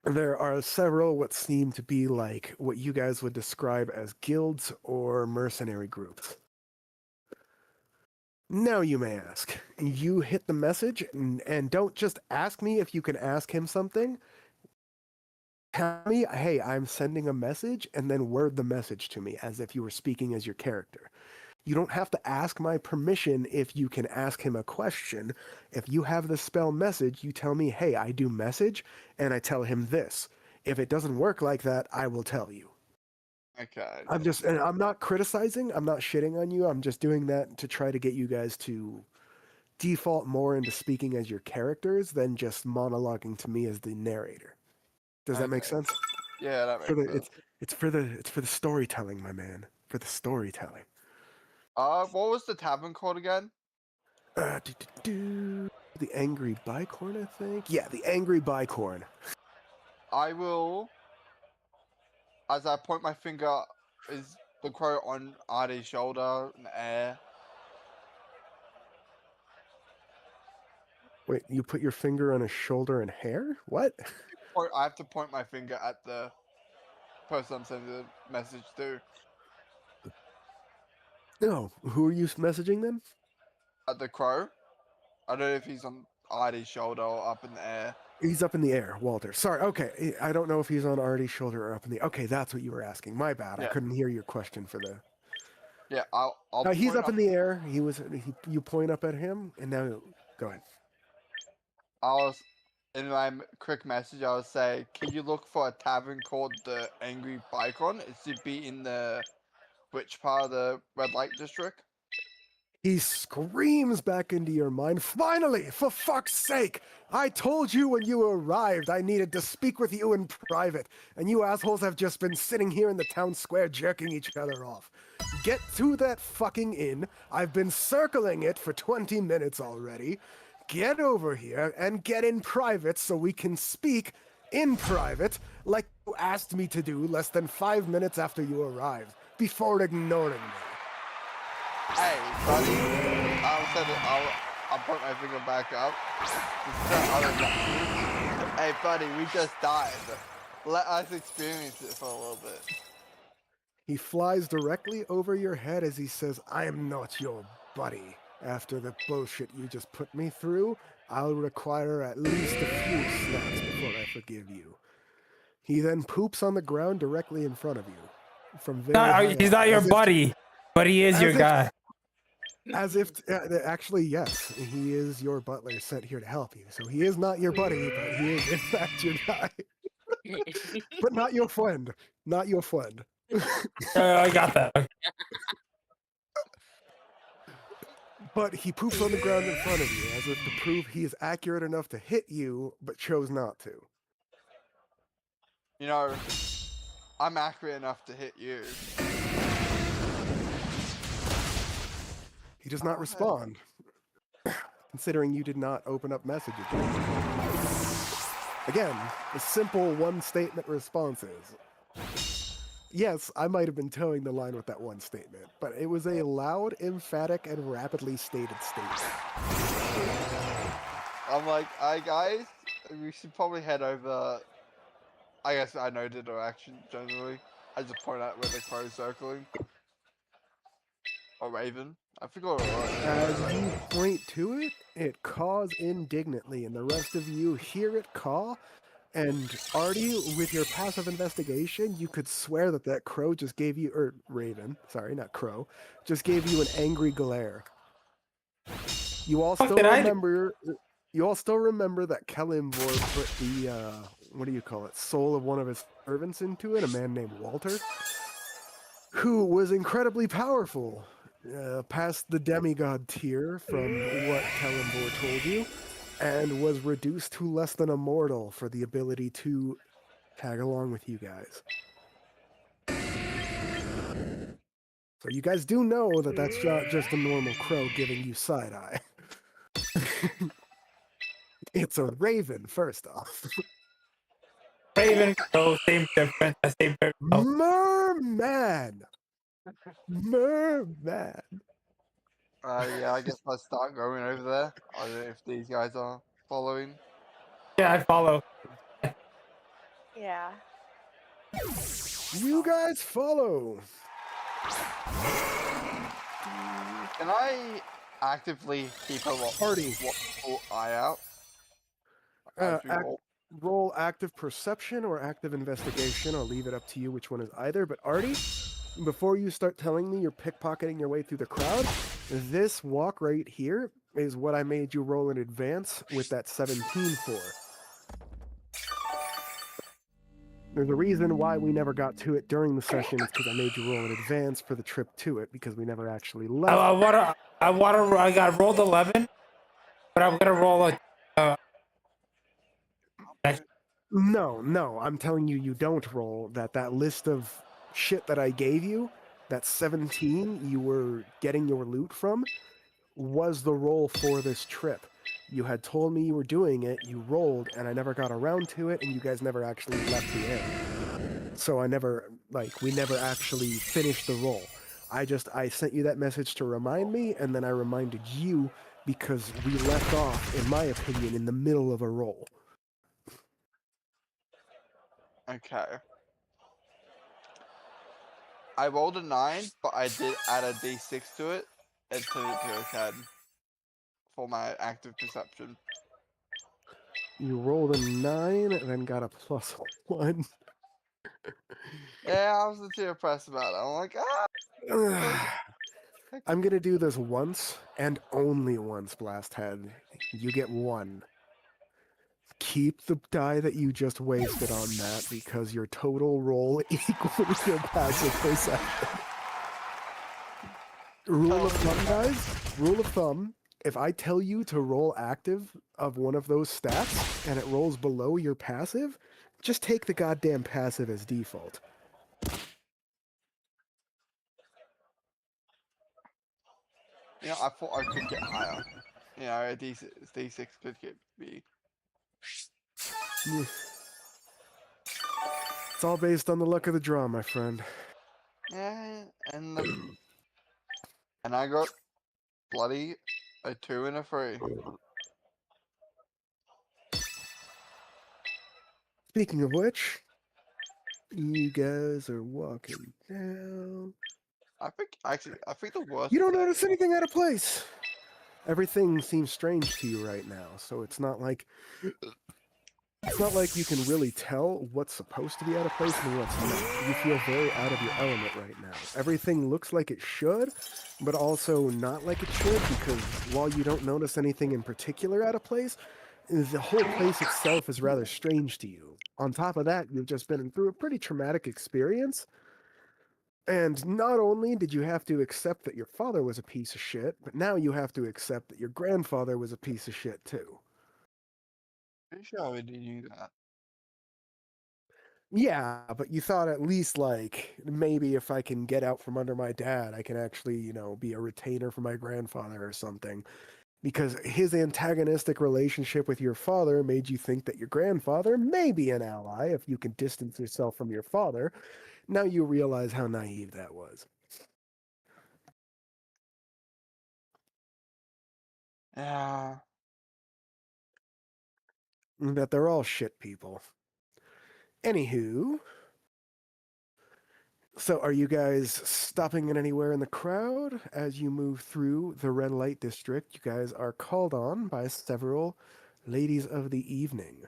There are several what seem to be like what you guys would describe as guilds or mercenary groups. Now you may ask, you hit the message, and don't just ask me if you can ask him something. Tell me, hey, I'm sending a message, and then word the message to me as if you were speaking as your character. You don't have to ask my permission if you can ask him a question. If you have the spell message, you tell me, hey, I do message, and I tell him this. If it doesn't work like that, I will tell you. Okay. And I'm not criticizing, I'm not shitting on you, I'm just doing that to try to get you guys to default more into speaking as your characters than just monologuing to me as the narrator. Does that make Okay. sense? Yeah, that For makes the, sense. it's for the storytelling, my man. For the storytelling. What was the tavern called again? The Angry Bicorn, I think? Yeah, the Angry Bicorn. I will, as I point my finger, is the crow on Artie's shoulder in the air? Wait, you put your finger on his shoulder and hair? What? I have to point my finger at the person I'm sending the message to. No, who are you messaging then? At the crow. I don't know if he's on Artie's shoulder or up in the air. He's up in the air, Walter. Sorry, okay. I don't know if he's on Artie's shoulder or up in the... Okay, that's what you were asking. My bad. I Yeah. couldn't hear your question for the... Yeah, I'll he's point up in the air. You point up at him, and now... Go ahead. In my quick message, I would say, can you look for a tavern called the Angry Bicon? It should be in the... Which part of the Red Light District? He screams back into your mind, finally, for fuck's sake! I told you when you arrived I needed to speak with you in private, and you assholes have just been sitting here in the town square jerking each other off. Get to that fucking inn. I've been circling it for 20 minutes already. Get over here and get in private so we can speak in private like you asked me to do less than 5 minutes after you arrived, before ignoring me. Hey, buddy. I'll put my finger back up. Hey, buddy, we just died. Let us experience it for a little bit. He flies directly over your head as he says, I am not your buddy. After the bullshit you just put me through, I'll require at least a few snaps before I forgive you. He then poops on the ground directly in front of you. From very high He's up, not your buddy, but he is your guy. As if, actually, yes, he is your butler sent here to help you. So he is not your buddy, but he is in fact your guy. But not your friend. Not your friend. I got that. Okay. But he poops on the ground in front of you, as if to prove he is accurate enough to hit you, but chose not to. You know, I'm accurate enough to hit you. He does not respond, considering you did not open up messages. Again, a simple one-statement response is, yes, I might have been towing the line with that one statement, but it was a loud, emphatic, and rapidly stated statement. I'm like, hey guys, we should probably head over. I guess I know the direction generally. I just point out where the crow's circling. Or Raven. I forgot what it was. As you point to it, it caws indignantly, and the rest of you hear it caw. And Artie, with your passive investigation, you could swear that that crow just gave you, or Raven, sorry, not crow, just gave you an angry glare. You all still remember. You all still remember that Kellenborg put the, what do you call it, soul of one of his servants into it, a man named Walter, who was incredibly powerful, past the demigod tier from what Kellenborg told you, and was reduced to less than a mortal for the ability to tag along with you guys. So you guys do know that that's not just a normal crow giving you side-eye. It's a raven, first off. Raven, crow, same difference, same difference. Merman! Merman! Yeah, I guess I'll start going over there. I don't know if these guys are following. Yeah, I follow. Yeah. You guys follow. Can I actively keep a watchful eye out? Roll active perception or active investigation. I'll leave it up to you which one is either. But Artie, before you start telling me you're pickpocketing your way through the crowd, this walk right here is what I made you roll in advance with that 17 for. There's a reason why we never got to it during the session. It's because I made you roll in advance for the trip to it because we never actually left. I got rolled 11, but I'm gonna roll a. No, I'm telling you, you don't roll that list of shit that I gave you, that 17 you were getting your loot from, was the roll for this trip. You had told me you were doing it, you rolled, and I never got around to it, and you guys never actually left the area. So we never actually finished the roll. I sent you that message to remind me, and then I reminded you because we left off, in my opinion, in the middle of a roll. Okay. I rolled a 9, but I did add a d6 to it and turned it to a 10 for my active perception. You rolled a 9 and then got a +1. Yeah, I wasn't too impressed about it. I'm like, I'm gonna do this once and only once, Blasthead. You get 1. Keep the die that you just wasted on that because your total roll equals your passive perception. Rule of thumb, guys. Rule of thumb. If I tell you to roll active of one of those stats and it rolls below your passive, just take the goddamn passive as default. you know, I thought I could get higher. You know, a d6 could get me. It's all based on the luck of the draw, my friend. Yeah, and I got bloody a 2 and a 3. Speaking of which, you guys are walking down. I think the worst. You don't notice anything out of place. Everything seems strange to you right now, so it's not like you can really tell what's supposed to be out of place and what's not. You feel very out of your element right now. Everything looks like it should, but also not like it should, because while you don't notice anything in particular out of place, the whole place itself is rather strange to you. On top of that, you've just been through a pretty traumatic experience. And not only did you have to accept that your father was a piece of shit, but now you have to accept that your grandfather was a piece of shit too. Pretty sure I already knew that. Yeah, but you thought at least, like, maybe if I can get out from under my dad, I can actually, be a retainer for my grandfather or something. Because his antagonistic relationship with your father made you think that your grandfather may be an ally if you can distance yourself from your father. Now you realize how naive that was. Yeah. That they're all shit people. Anywho, so are you guys stopping in anywhere in the crowd as you move through the red light district? You guys are called on by several ladies of the evening.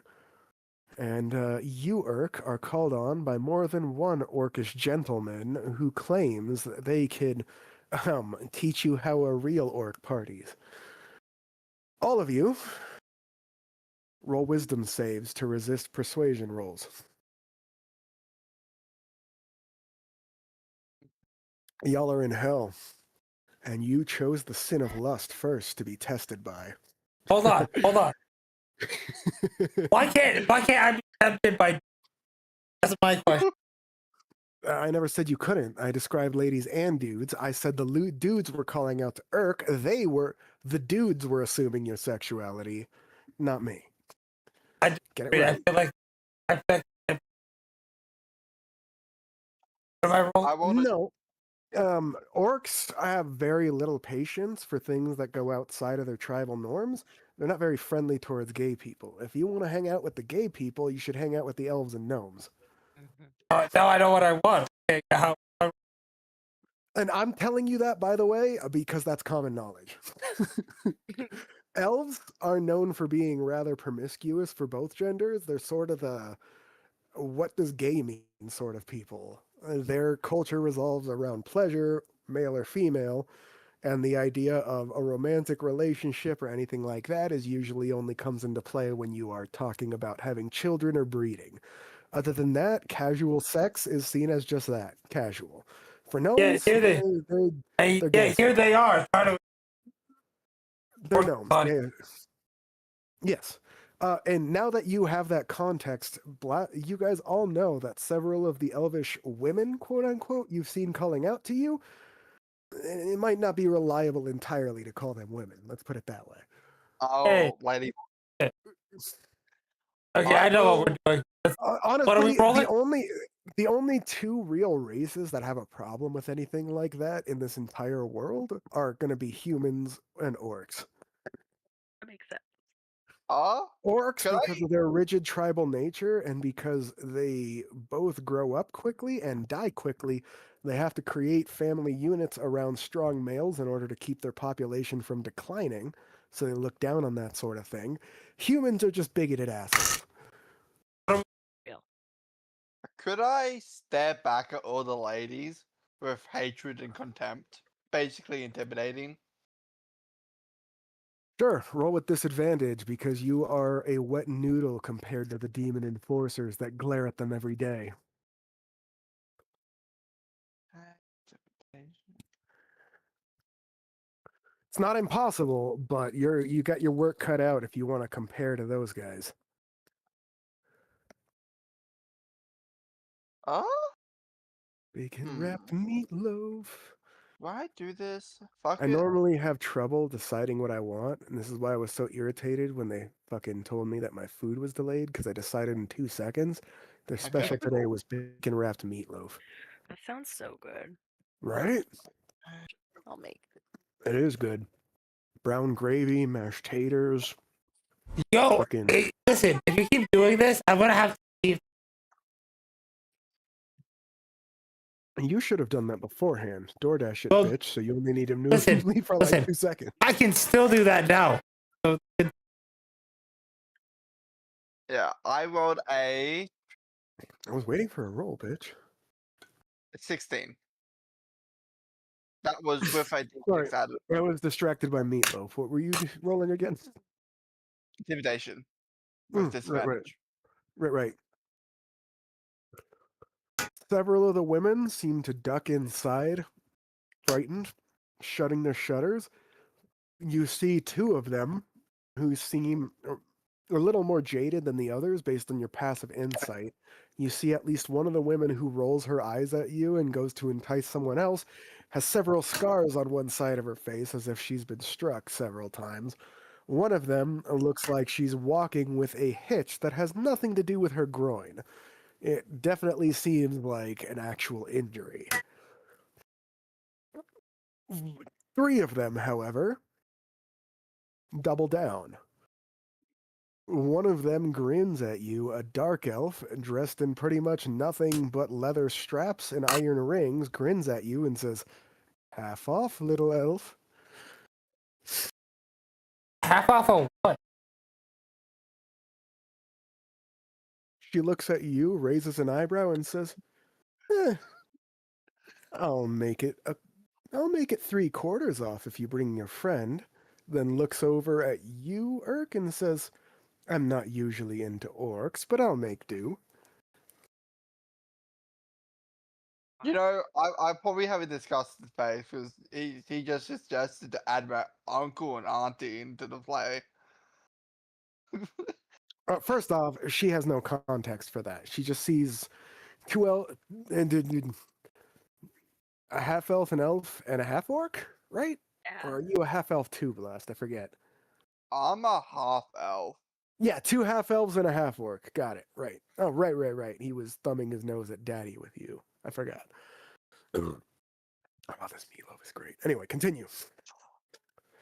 And you, Urk, are called on by more than one orcish gentleman who claims that they could teach you how a real orc parties. All of you roll wisdom saves to resist persuasion rolls. Y'all are in hell, and you chose the sin of lust first to be tested by. Hold on. Why can't I be tempted by? That's my question. I never said you couldn't. I described ladies and dudes. I said the dudes were calling out to Urk. The dudes were assuming your sexuality, not me. Get it right. I feel like am I wrong? No. Orcs have very little patience for things that go outside of their tribal norms. They're not very friendly towards gay people. If you want to hang out with the gay people, you should hang out with the elves and gnomes. Now I know what I want. Okay, And I'm telling you that, by the way, because that's common knowledge. Elves are known for being rather promiscuous for both genders. They're sort of the what does gay mean sort of people. their culture revolves around pleasure, male or female, and the idea of a romantic relationship or anything like that is usually only comes into play when you are talking about having children or breeding. Other than that, casual sex is seen as just that, casual. For Yeah, gnomes, here they're gay here sex. they are trying to They're work gnomes. on it. Yes. And now that you have that context, you guys all know that several of the elvish women, quote unquote, you've seen calling out to you, it might not be reliable entirely to call them women. Let's put it that way. Hey, Oh, lady. okay, I I know what will. we're doing. What are we Honestly, rolling? the only two real races that have a problem with anything like that in this entire world are going to be humans and orcs. That makes sense. Orcs, Could because I? of their rigid tribal nature and because they both grow up quickly and die quickly, they have to create family units around strong males in order to keep their population from declining. So they look down on that sort of thing. Humans are just bigoted assholes. Real. Could I stare back at all the ladies with hatred and contempt? Basically intimidating. Sure, roll with disadvantage because you are a wet noodle compared to the demon enforcers that glare at them every day. It's not impossible, but you got your work cut out if you want to compare to those guys. Bacon wrapped meatloaf. Why do this? Fuck I it. normally have trouble deciding what I want, and this is why I was so irritated when they fucking told me that my food was delayed because I decided in 2 seconds. Their special today was bacon wrapped meatloaf. That sounds so good. Right? I'll make it. It is good. Brown gravy, mashed taters. Yo, Fucking. hey, listen, if you keep doing this, I'm gonna have to leave. You should have done that beforehand. DoorDash it, Well, bitch, so you only need to listen, leave for listen. like 2 seconds. I can still do that now. So, Yeah, I rolled a I was waiting for a roll, bitch. 16. That was with a Sorry, D6 added. I was distracted by meatloaf. What were you rolling against? Intimidation. With disadvantage. Right. Several of the women seem to duck inside, frightened, shutting their shutters. You see two of them who seem a little more jaded than the others based on your passive insight. You see at least one of the women who rolls her eyes at you and goes to entice someone else has several scars on one side of her face as if she's been struck several times. One of them looks like she's walking with a hitch that has nothing to do with her groin. It definitely seems like an actual injury. Three of them, however, double down. One of them grins at you, a dark elf, dressed in pretty much nothing but leather straps and iron rings, grins at you and says, "Half off, little elf." half off of what? She looks at you, raises an eyebrow, and says, I'll make it 3/4 off if you bring your friend." Then looks over at you, Urk, and says, "I'm not usually into orcs, but I'll make do." You know, I probably haven't discussed this phase because he just suggested to add my uncle and auntie into the play. First off, she has no context for that. She just sees a half elf, an elf, and a half orc, right? Yeah. Or are you a half elf too, Blast? I forget. I'm a half elf. Yeah, 2 half elves and a half orc. Got it. Right. Oh, right. He was thumbing his nose at Daddy with you. I forgot. Oh, this meatloaf is great. Anyway, continue.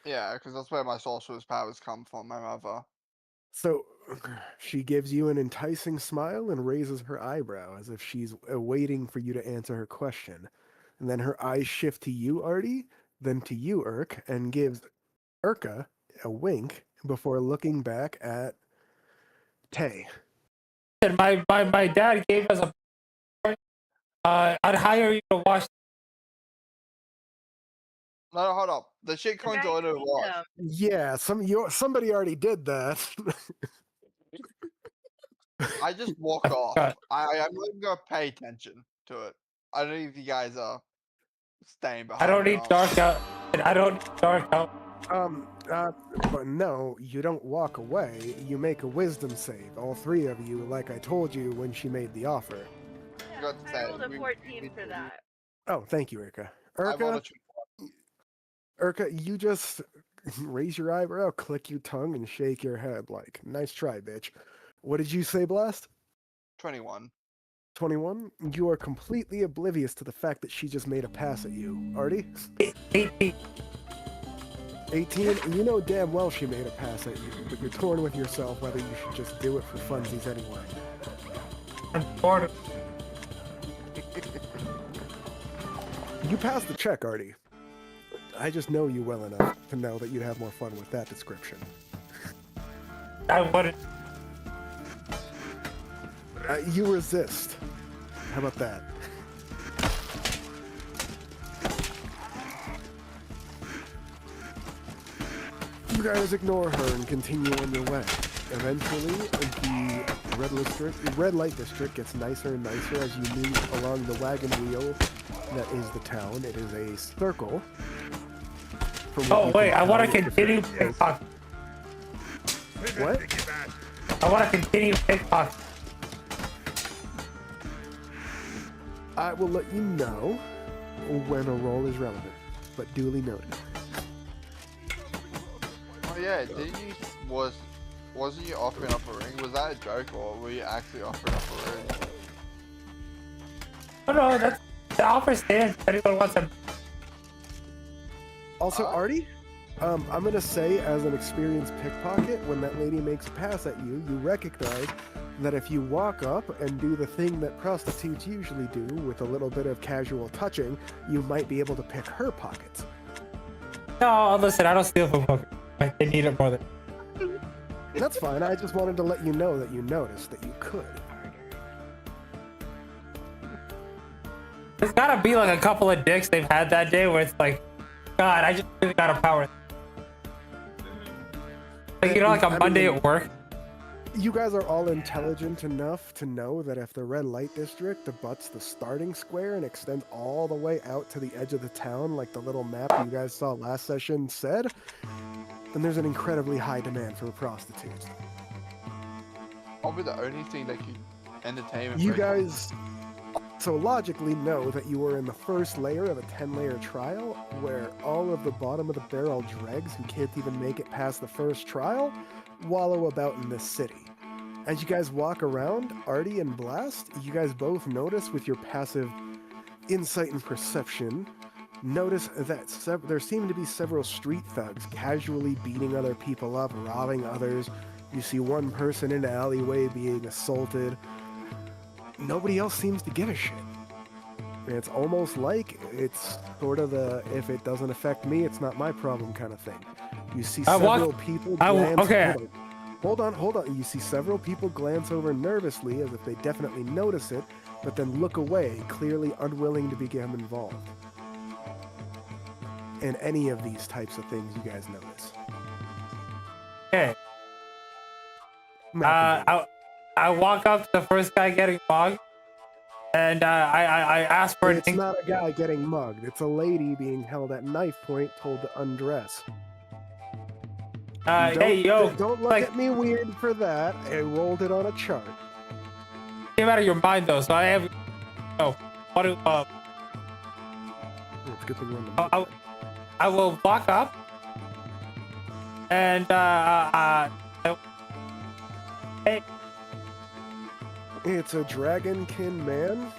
Yeah, because that's where my sorcerer's powers come from, my mother. So she gives you an enticing smile and raises her eyebrow as if she's waiting for you to answer her question. And then her eyes shift to you, Artie, then to you, Urk, and gives Urka a wink before looking back at Tay. My dad gave us a I'd hire you to wash. No, hold up. The shit coins are to wash. Yeah, somebody already did that. I just walk off. I'm not even gonna pay attention to it. I don't know if you guys are staying behind. I don't need dark out. I don't need dark out. But no, you don't walk away. You make a wisdom save, all three of you, like I told you when she made the offer. I rolled a 14 for that. Oh, thank you, Urka. Urka, you just raise your eyebrow, click your tongue, and shake your head like, nice try, bitch. What did you say, Blast? 21. 21? You are completely oblivious to the fact that she just made a pass at you. Artie? 18. 18? You know damn well she made a pass at you, but you're torn with yourself whether you should just do it for funsies anyway. I'm bored. You passed the check, Artie. I just know you well enough to know that you'd have more fun with that description. I wouldn't. You resist. How about that? You guys ignore her and continue on your way. Eventually, the red light district gets nicer and nicer as you move along the wagon wheel that is the town. It is a circle. Oh wait, I want to continue pickpocket. What? I want to continue pickpocket. I will let you know when a roll is relevant, but duly noted. Oh yeah, wasn't you offering up a ring? Was that a joke, or were you actually offering up a ring? Oh no, that's the offer stands. Anyone wants a. Also, Artie, I'm gonna say, as an experienced pickpocket, when that lady makes a pass at you, you recognize that if you walk up and do the thing that prostitutes usually do with a little bit of casual touching, you might be able to pick her pockets. No, listen, I don't steal from poker. They need it more than. That's fine. I just wanted to let you know that you noticed that you could. There's gotta be like a couple of dicks they've had that day where it's like, God, I just really got a power. Like, you know, like a Monday at work. You guys are all intelligent enough to know that if the red light district abuts the starting square and extends all the way out to the edge of the town, like the little map you guys saw last session said, then there's an incredibly high demand for prostitutes. Probably the only thing that could entertain. You guys so logically know that you are in the first layer of a 10-layer trial, where all of the bottom of the barrel dregs who can't even make it past the first trial wallow about in this city. As you guys walk around, Artie and Blast, you guys both notice with your passive insight and perception, notice that there seem to be several street thugs casually beating other people up, robbing others. You see one person in an alleyway being assaulted. Nobody else seems to give a shit. And it's almost like it's sort of the, if it doesn't affect me, it's not my problem kind of thing. You see several people glance over. Hold on. You see several people glance over nervously as if they definitely notice it, but then look away, clearly unwilling to become involved. In any of these types of things you guys notice. Okay. I walk up to the first guy getting mugged, and I ask for It's not a guy getting mugged. It's a lady being held at knife point, told to undress. Hey, yo. Don't look at me weird for that. I rolled it on a chart. Came out of your mind, though, so I have... Oh, what do... It's a good thing we're in the I will walk up, and, hey. It's a dragonkin man.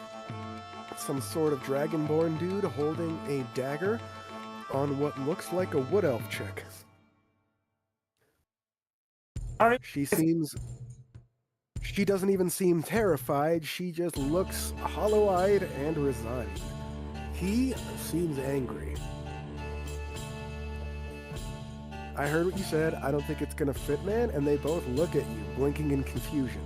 Some sort of dragonborn dude holding a dagger on what looks like a wood elf chick. She doesn't even seem terrified. She just looks hollow-eyed and resigned. He seems angry. I heard what you said. I don't think it's gonna fit, man. And they both look at you, blinking in confusion.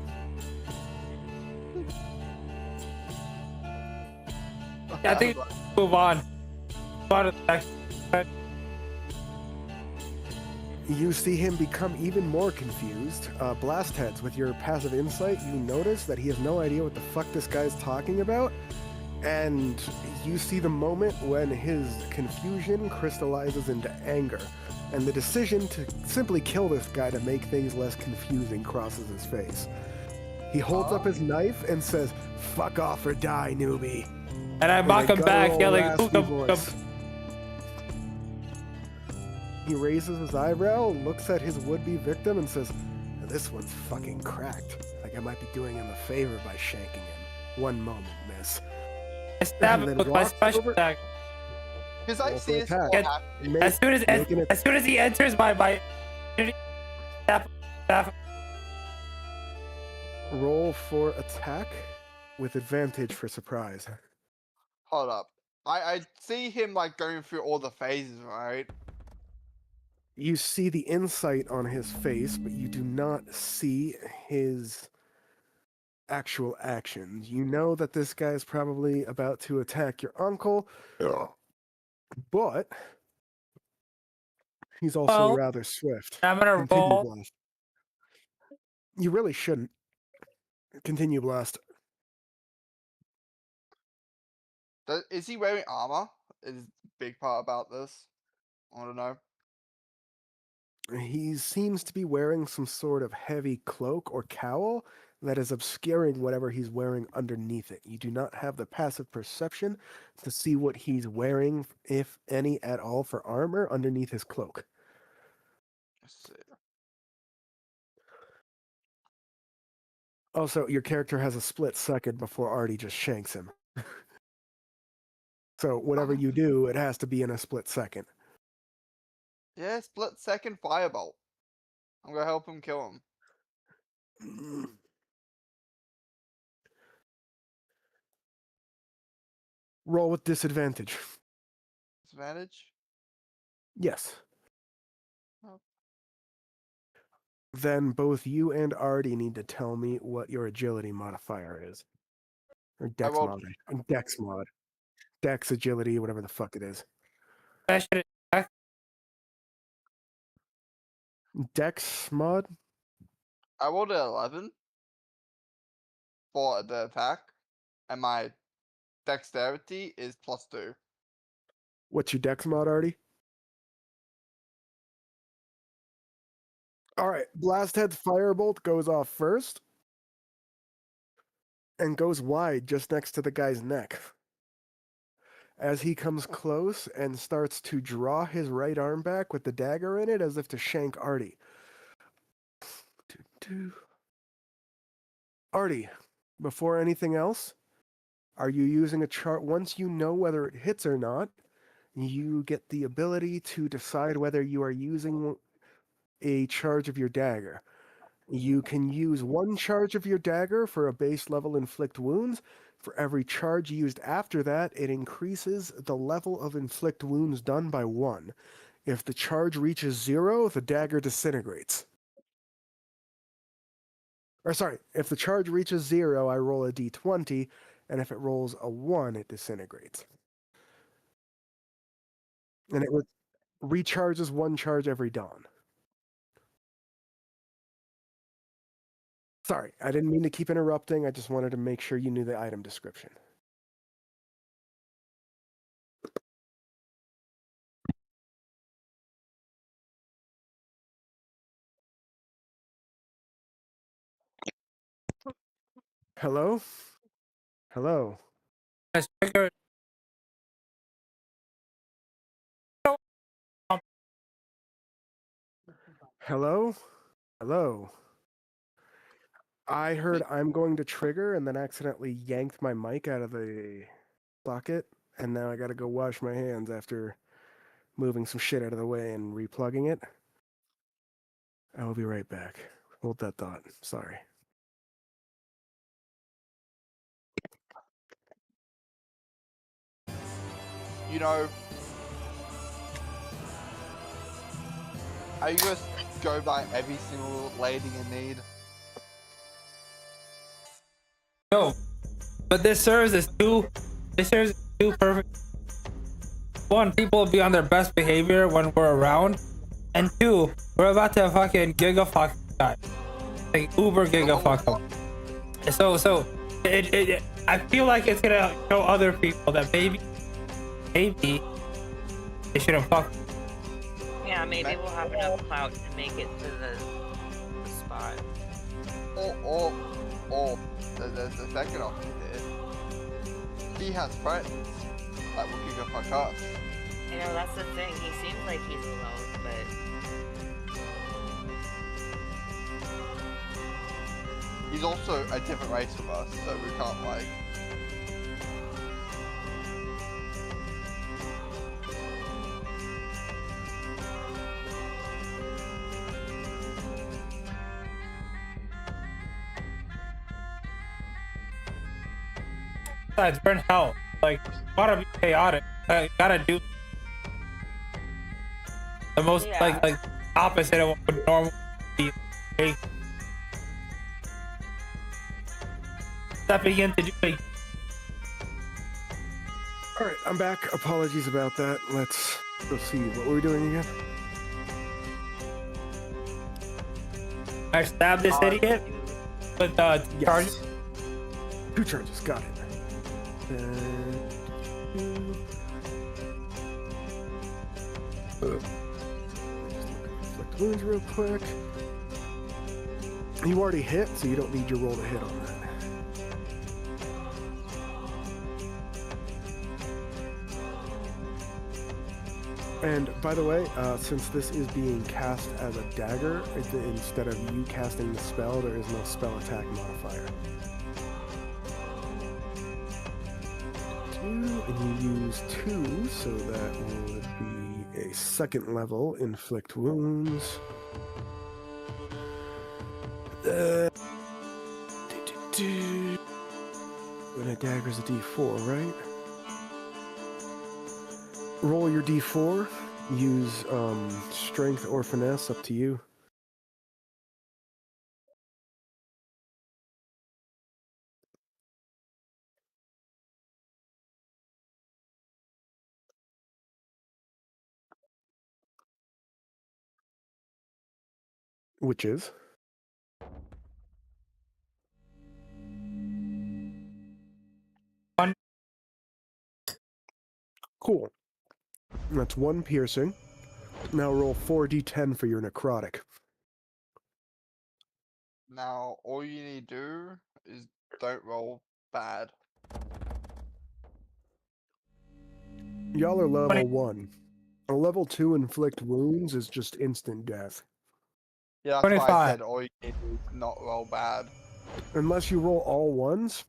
I think move on. You see him become even more confused. Blast Heads, with your passive insight, you notice that he has no idea what the fuck this guy's talking about. And you see the moment when his confusion crystallizes into anger. And the decision to simply kill this guy to make things less confusing crosses his face. He holds up his knife and says, "Fuck off or die, newbie." And I mock him back, yelling, "Ooga, ooga." He raises his eyebrow, looks at his would-be victim, and says, "This one's fucking cracked. Like I might be doing him a favor by shanking him. One moment, miss." I stab him with my special attack. Because I see this all Get- happen. As soon as he enters my stab. Roll for attack with advantage for surprise. Hold up. I see him like going through all the phases, right? You see the insight on his face, but you do not see his actual actions. You know that this guy's probably about to attack your uncle, but he's also rather swift. I'm gonna Continue, roll. Blast. You really shouldn't. Continue, Blast. Is he wearing armor? Is a big part about this. I don't know. He seems to be wearing some sort of heavy cloak or cowl that is obscuring whatever he's wearing underneath it. You do not have the passive perception to see what he's wearing, if any at all, for armor underneath his cloak. Let's see. Also, your character has a split second before Artie just shanks him. So whatever you do, it has to be in a split second. Yeah, split second firebolt. I'm gonna help him kill him. Roll with disadvantage. Disadvantage? Yes. Oh. Then both you and Artie need to tell me what your agility modifier is. Or dex mod. Dex mod. Dex, agility, whatever the fuck it is. Dex mod? I rolled an 11 for the attack, and my dexterity is +2. What's your dex mod, Artie? Alright, Blasthead's firebolt goes off first. And goes wide just next to the guy's neck. As he comes close and starts to draw his right arm back with the dagger in it as if to shank Artie. Artie, before anything else, are you using a chart? Once you know whether it hits or not, you get the ability to decide whether you are using a charge of your dagger. You can use one charge of your dagger for a base level inflict wounds. For every charge used after that, it increases the level of inflict wounds done by 1. If the charge reaches 0, the dagger disintegrates. Or sorry, if the charge reaches 0, I roll a d20, and if it rolls a 1, it disintegrates. And it recharges 1 charge every dawn. Sorry, I didn't mean to keep interrupting. I just wanted to make sure you knew the item description. Hello? Hello? Hello? Hello? I heard I'm going to trigger and then accidentally yanked my mic out of the socket, and now I gotta go wash my hands after moving some shit out of the way and replugging it. I will be right back. Hold that thought. Sorry. You know, are you gonna go by every single lady you need? No, but this serves as two. This serves two perfect. One, people will be on their best behavior when we're around, and two, we're about to fucking gigafuck guy, like uber gigafuck him. So I feel like it's gonna show other people that maybe they shouldn't fuck. Yeah, maybe we'll have enough clout to make it to the spot. The second option is he has friends that will give a fuck us. You know, that's the thing. He seems like he's alone, but He's also a different race from us, so we can't like. Besides, we're in hell. Like, gotta be chaotic. Gotta do the most like opposite of what would normally be. Like, stepping into doing. All right, I'm back. Apologies about that. Let's proceed. What were we doing again? I stabbed this idiot with charges. 2 charges. Got it. Inflict wounds real quick. You already hit, so you don't need your roll to hit on that. And by the way, since this is being cast as a dagger, instead of you casting the spell, there is no spell attack modifier. And you use 2, so that would be a second level inflict wounds. And a dagger's a d4, right? Roll your d4. Use strength or finesse, up to you. Which is? Cool. That's 1 piercing. Now roll 4d10 for your necrotic. Now all you need to do is don't roll bad. Y'all are level 1. A level 2 inflict wounds is just instant death. Yeah, that's why I said all you need to do is not roll bad. Unless you roll all ones,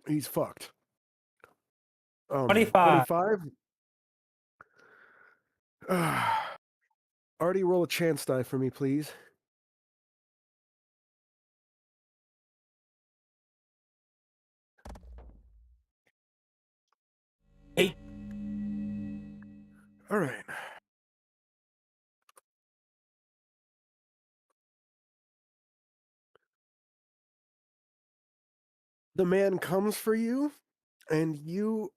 he's fucked. 25. 25? Artie, roll a chance die for me, please. All right. The man comes for you, and you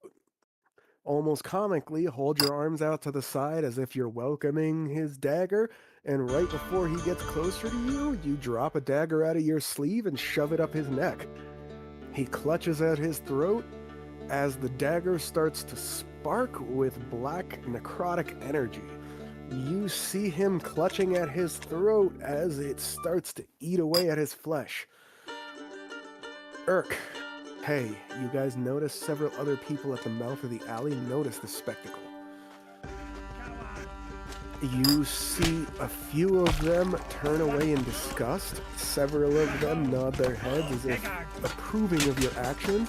almost comically hold your arms out to the side as if you're welcoming his dagger, and right before he gets closer to you, you drop a dagger out of your sleeve and shove it up his neck. He clutches at his throat as the dagger starts to spark with black necrotic energy. You see him clutching at his throat as it starts to eat away at his flesh. Urk, hey, you guys notice several other people at the mouth of the alley notice the spectacle. You see a few of them turn away in disgust. Several of them nod their heads as if approving of your action.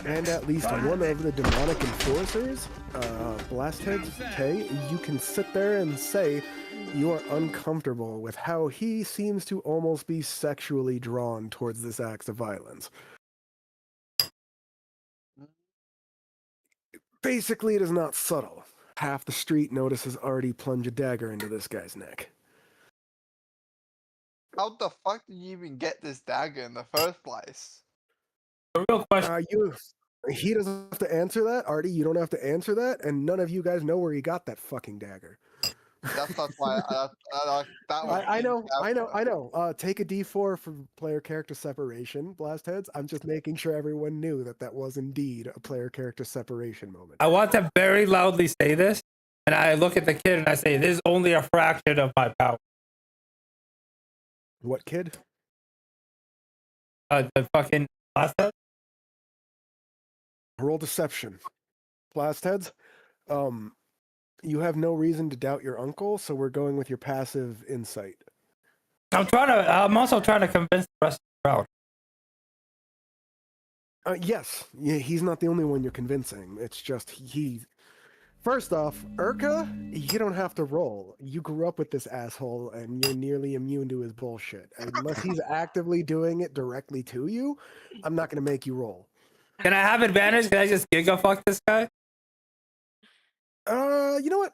And at least one of the demonic enforcers, Blasthead Tay, you can sit there and say you are uncomfortable with how he seems to almost be sexually drawn towards this act of violence. Basically, it is not subtle. Half the street notices Artie plunge a dagger into this guy's neck. How the fuck did you even get this dagger in the first place? The real question. He doesn't have to answer that, Artie. You don't have to answer that, and none of you guys know where he got that fucking dagger. That's why that was. I know. Take a D4 for player character separation, blast heads. I'm just making sure everyone knew that that was indeed a player character separation moment. I want to very loudly say this, and I look at the kid and I say, "This is only a fraction of my power." What kid? The fucking last head. Roll deception. Blast heads. You have no reason to doubt your uncle, so we're going with your passive insight. I'm also trying to convince the rest of the crowd. Yes, he's not the only one you're convincing. It's just he. First off, Urka, you don't have to roll. You grew up with this asshole, and you're nearly immune to his bullshit. Unless he's actively doing it directly to you, I'm not going to make you roll. Can I have advantage? Can I just giga fuck this guy? You know what?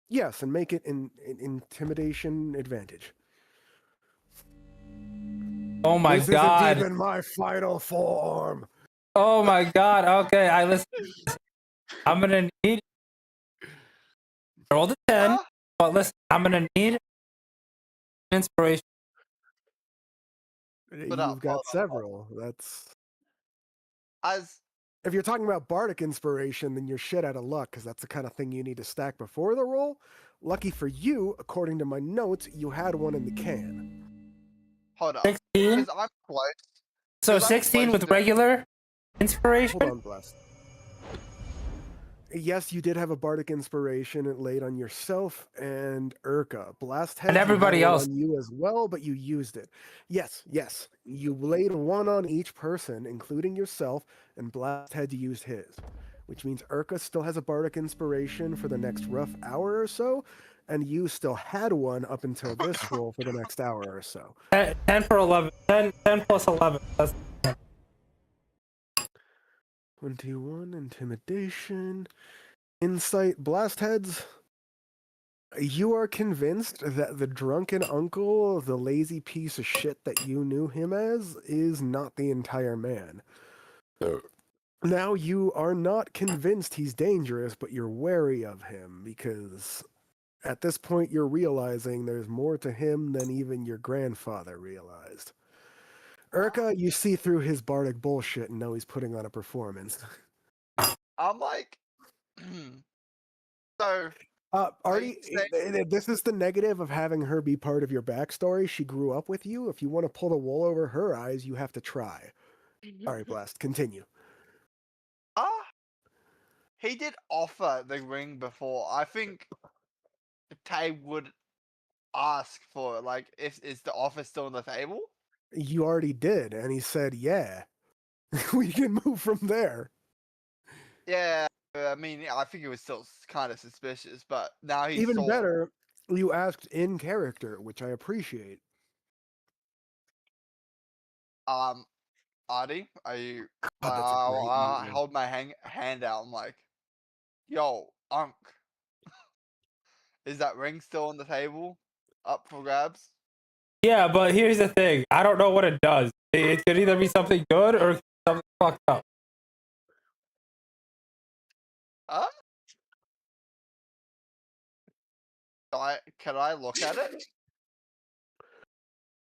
Yes, and make it an intimidation advantage. Oh my god! This isn't even my final form. Oh my god! Okay, I listen. I'm gonna need. Roll the 10, but listen, I'm gonna need inspiration. You've got several. That's As if you're talking about bardic inspiration, then you're shit out of luck because that's the kind of thing you need to stack before the roll. Lucky for you, according to my notes, you had one in the can. hold up. 16. Because I'm close. So 'Cause I'm 16 close with to- regular inspiration. Hold on, Blast. Yes, you did have a bardic inspiration laid on yourself and Urka. Blast heads, And everybody you had one else. on you as well, but you used it. Yes. You laid one on each person, including yourself, and Blast head used his. Which means Urka still has a bardic inspiration for the next rough hour or so, and you still had one up until this roll for the next hour or so. 10 for 11. 10 plus 11. That's 21, intimidation, insight, blast heads. You are convinced that the drunken uncle, the lazy piece of shit that you knew him as, is not the entire man. Now you are not convinced he's dangerous, but you're wary of him because at this point you're realizing there's more to him than even your grandfather realized. Urka, you see through his bardic bullshit and know he's putting on a performance. I'm like, so. Artie, this is the negative of having her be part of your backstory. She grew up with you. If you want to pull the wool over her eyes, you have to try. All right, Blast, continue. He did offer the ring before. I think Tay would ask for it. Like, is the offer still on the table? You already did, and he said, yeah. We can move from there. Yeah, I mean, I think it was still kind of suspicious, but now he's Even better, you asked in character, which I appreciate. Artie, are you? God, that's a great I name. hold my hand out. I'm like, yo, Unc, is that ring still on the table, up for grabs? Yeah, but here's the thing. I don't know what it does. It could either be something good or something fucked up. Can I look at it?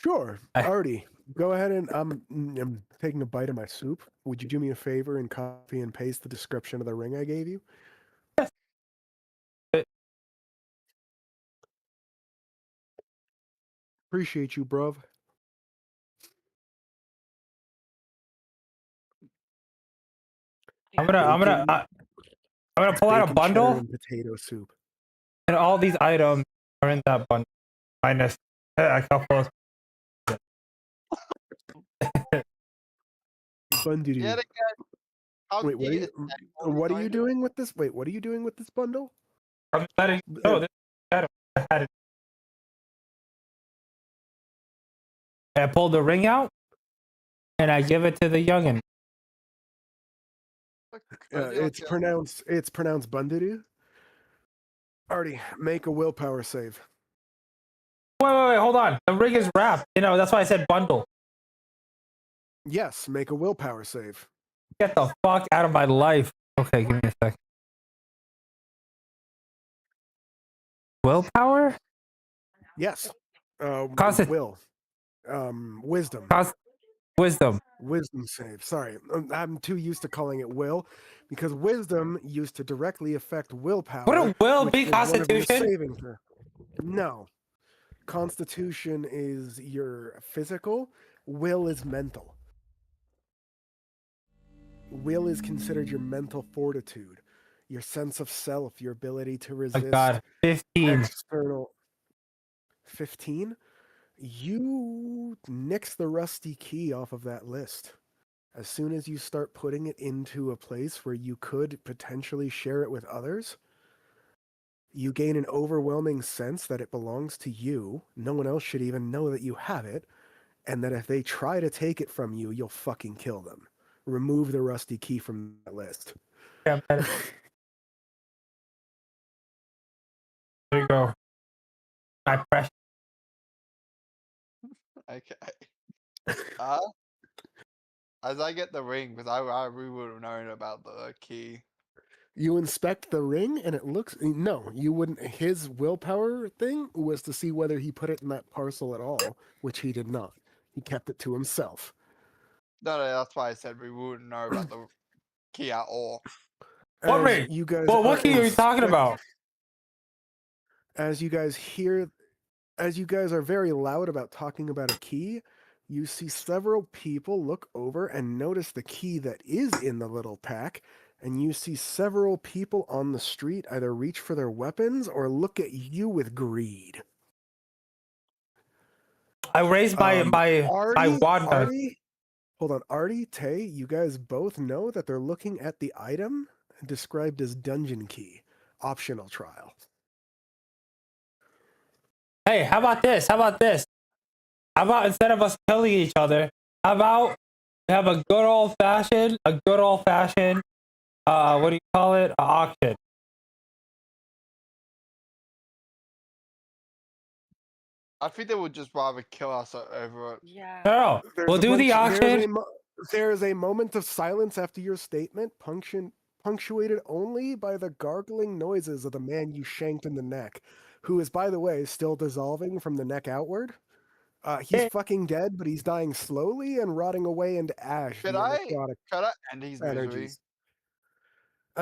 Sure. Artie, go ahead and I'm taking a bite of my soup. Would you do me a favor and copy and paste the description of the ring I gave you? Yes. Appreciate you, bruv. I'm gonna pull out a Bacon, cheddar, bundle, and potato soup. and all these items are in that bundle, minus a couple of. Bundle. Yet again. Wait, what are you doing with this? Wait, what are you doing with this bundle? I'm letting no, this item. I had it. I pulled the ring out, and I give it to the youngin. It's pronounced Bundidu. Artie, make a willpower save. Wait, hold on. The ring is wrapped. You know, that's why I said bundle. Yes, make a willpower save. Get the fuck out of my life. Okay, give me a sec. Willpower? Yes. Constant. Will. Wisdom. Wisdom. Wisdom save. Sorry. I'm too used to calling it will because wisdom used to directly affect willpower. Wouldn't will which be was one of your Constitution? saving throw. No. Constitution is your physical. Will is mental. Will is considered your mental fortitude, your sense of self, your ability to Oh resist my god. 15. external. 15? You nix the rusty key off of that list. As soon as you start putting it into a place where you could potentially share it with others, you gain an overwhelming sense that it belongs to you. No one else should even know that you have it, and that if they try to take it from you, you'll fucking kill them. Remove the rusty key from that list. Yeah, there you go. My precious. Okay. As I get the ring, because I really would have known about the key. You inspect the ring, and it looks... No, you wouldn't... His willpower thing was to see whether he put it in that parcel at all, which he did not. He kept it to himself. No, that's why I said we wouldn't know about the key at all. What As ring? you guys Well, what are key are you talking inspect- about? As you guys hear... As you guys are very loud about talking about a key, you see several people look over and notice the key that is in the little pack, and you see several people on the street either reach for their weapons or look at you with greed. I raised my wand. Artie, hold on. Artie, Tay, you guys both know that they're looking at the item described as dungeon key, optional trial. Hey, how about this? How about this? How about instead of us killing each other, how about we have a good old fashioned, what do you call it? Auction. I think they would just rather kill us over it. Yeah. No, we'll do the auction. There is a moment of silence after your statement, punctuated only by the gargling noises of the man you shanked in the neck, who is, by the way, still dissolving from the neck outward. He's fucking dead, but he's dying slowly and rotting away into ash. Could I end his misery?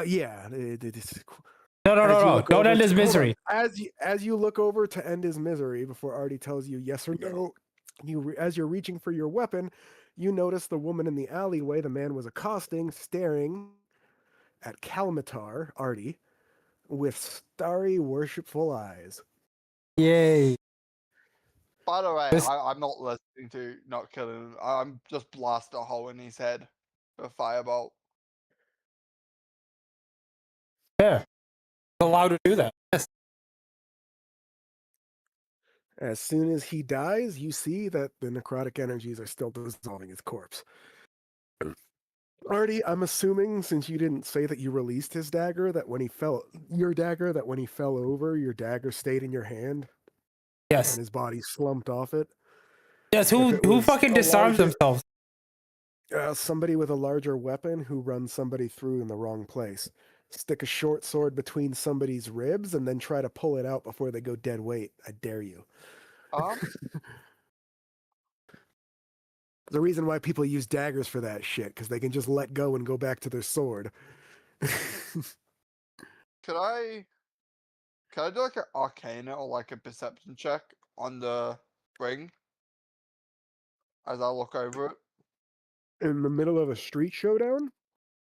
Yeah. No. Don't end his misery. As you look over to end his misery before Artie tells you yes or no, as you're reaching for your weapon, you notice the woman in the alleyway the man was accosting, staring at Kalmatar, Artie, with starry, worshipful eyes. Yay. By the way, I'm not listening to not killing him. I'm just blast a hole in his head with a firebolt. Yeah. Allowed to do that. Yes. As soon as he dies, you see that the necrotic energies are still dissolving his corpse. Artie, I'm assuming, since you didn't say that you released his dagger, that when he fell over, your dagger stayed in your hand. Yes. And his body slumped off it. Yes, who fucking disarms themselves? Somebody with a larger weapon who runs somebody through in the wrong place. Stick a short sword between somebody's ribs and then try to pull it out before they go dead weight. I dare you. The reason why people use daggers for that shit, because they can just let go and go back to their sword. Could I do like an arcana or like a perception check on the ring as I look over it? In the middle of a street showdown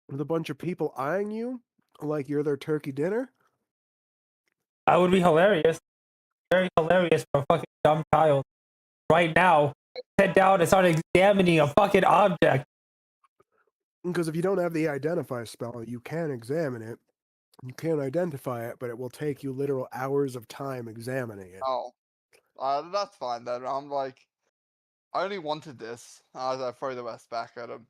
with a bunch of people eyeing you like you're their turkey dinner? That would be hilarious. Very hilarious for a fucking dumb child. Right now, head down and start examining a fucking object. Because if you don't have the identify spell, you can examine it. You can identify it, but it will take you literal hours of time examining it. Oh, that's fine then. I'm like, I only wanted this as I throw the rest back at him.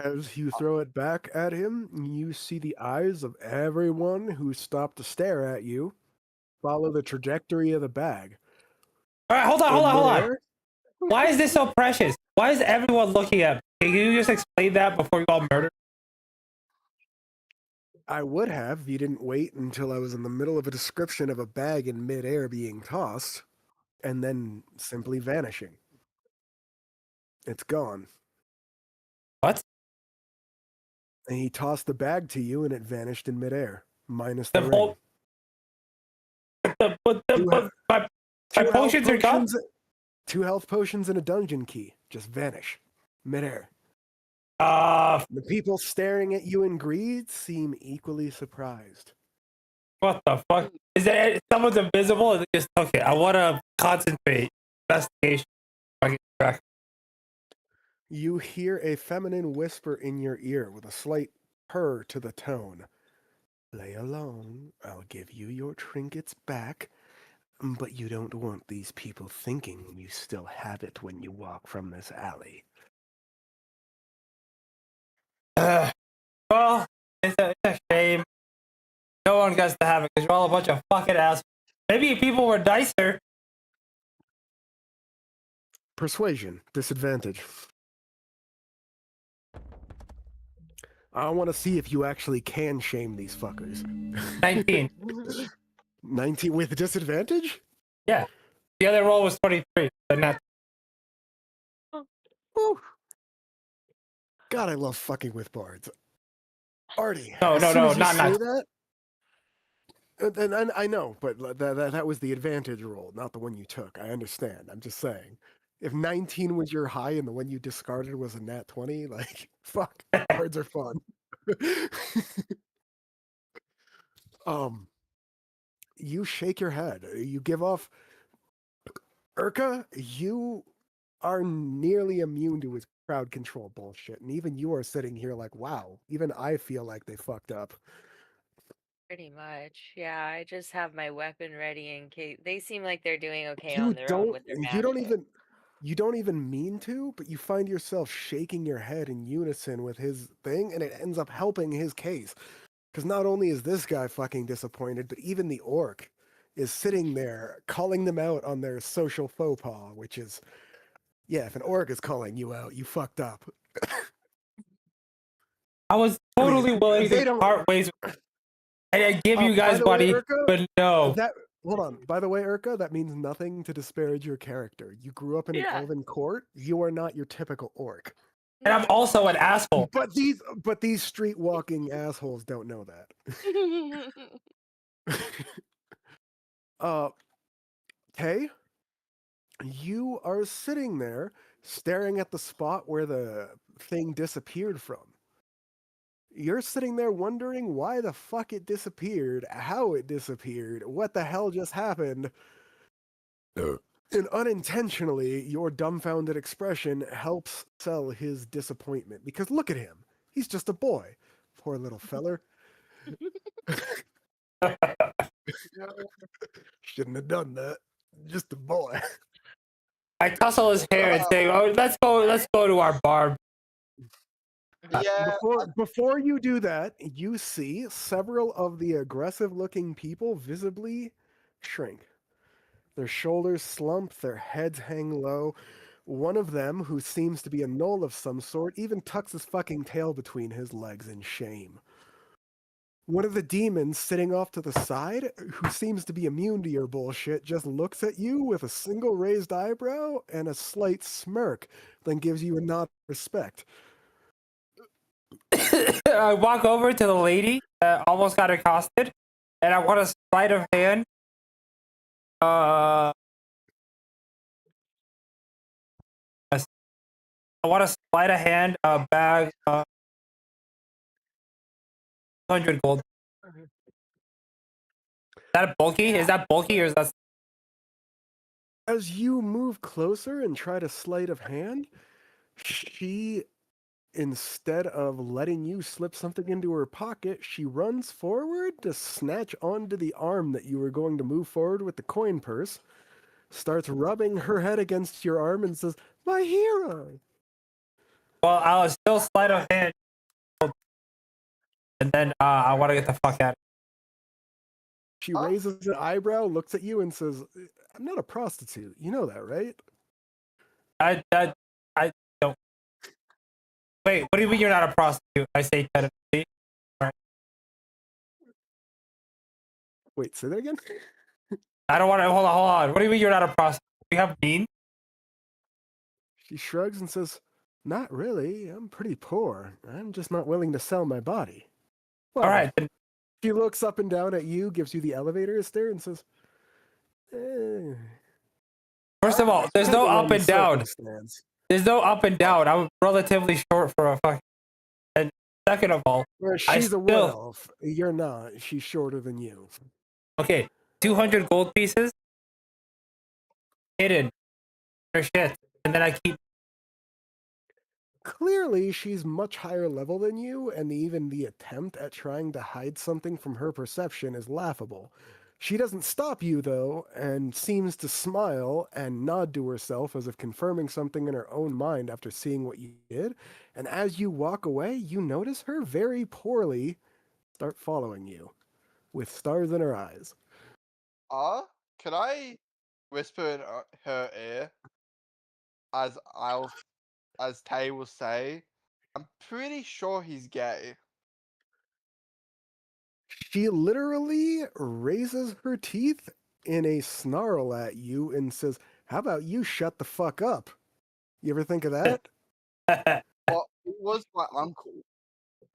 As you throw it back at him, you see the eyes of everyone who stopped to stare at you follow the trajectory of the bag. All right, hold on. Why is this so precious? Why is everyone looking at me? Can you just explain that before you all murder? I would have if you didn't wait until I was in the middle of a description of a bag in midair being tossed, and then simply vanishing. It's gone. What? And he tossed the bag to you, and it vanished in midair, minus the The ring. whole. My potions are gone. Two health potions and a dungeon key just vanish midair. The people staring at you in greed seem equally surprised. What the fuck? Is that someone's invisible and they just took it? I want to concentrate. Investigation. Fucking track. You hear a feminine whisper in your ear with a slight purr to the tone. Lay alone. I'll give you your trinkets back. But you don't want these people thinking you still have it when you walk from this alley. Well, it's a shame. No one gets to have it because you're all a bunch of fucking assholes. Maybe if people were nicer. Persuasion. Disadvantage. I want to see if you actually can shame these fuckers. 19. 19 with disadvantage? Yeah. The other roll was 23. But not. Whew. God, I love fucking with bards. Artie. No, not. That, and I know, but that was the advantage roll, not the one you took. I understand. I'm just saying. If 19 was your high and the one you discarded was a nat 20, like, fuck, bards are fun. You shake your head. You give off. Urka, you are nearly immune to his crowd control bullshit, and even you are sitting here like, wow, even I feel like they fucked up. Pretty much. Yeah, I just have my weapon ready in case they seem like they're doing okay You on their own with their magic. You don't even mean to, but you find yourself shaking your head in unison with his thing, and it ends up helping his case. Because not only is this guy fucking disappointed, but even the orc is sitting there calling them out on their social faux pas, which is, yeah, if an orc is calling you out, you fucked up. I was totally willing to part ways. And I give you guys money, but no. Hold on. By the way, Urka, that means nothing to disparage your character. You grew up in an elven court. You are not your typical orc. And I'm also an asshole. But these street walking assholes don't know that. Kay, you are sitting there staring at the spot where the thing disappeared from. You're sitting there wondering why the fuck it disappeared, how it disappeared, what the hell just happened. And unintentionally, your dumbfounded expression helps sell his disappointment. Because look at him. He's just a boy. Poor little feller. Shouldn't have done that. Just a boy. I tussle his hair and say, "Oh, let's go to our bar." Yeah. Before you do that, you see several of the aggressive-looking people visibly shrink. Their shoulders slump, their heads hang low. One of them, who seems to be a gnoll of some sort, even tucks his fucking tail between his legs in shame. One of the demons sitting off to the side, who seems to be immune to your bullshit, just looks at you with a single raised eyebrow and a slight smirk, then gives you a nod of respect. I walk over to the lady that almost got accosted, and I want a sleight of hand. I want to sleight of hand a bag. 100 gold. Is that bulky? Is that bulky or is that? As you move closer and try to sleight of hand, she, instead of letting you slip something into her pocket, she runs forward to snatch onto the arm that you were going to move forward with the coin purse, starts rubbing her head against your arm and says, "My hero!" Well, I'll still sleight of hand. And then I want to get the fuck out. She raises an eyebrow, looks at you, and says, "I'm not a prostitute. You know that, right?" I don't. Wait, what do you mean you're not a prostitute? I say technically. Wait, say that again? I don't want to. Hold on. What do you mean you're not a prostitute? You have means? She shrugs and says, "Not really. I'm pretty poor. I'm just not willing to sell my body." Well, All right. Then, she looks up and down at you, gives you the elevator stare, and says, eh. first of all, there's no Depending on up the and down. circumstance. There's no up and down. I'm relatively short for a fucking. And second of all, Well, I she's a wood still elf. You're not. She's shorter than you. okay. 200 gold pieces hidden or shit, and then I keep. Clearly, she's much higher level than you, and even the attempt at trying to hide something from her perception is laughable. She doesn't stop you, though, and seems to smile and nod to herself as if confirming something in her own mind after seeing what you did. And as you walk away, you notice her very poorly start following you, with stars in her eyes. Can I whisper in her ear as Tay will say, I'm pretty sure he's gay. She literally raises her teeth in a snarl at you and says, "How about you shut the fuck up?" You ever think of that? Well, it was my uncle.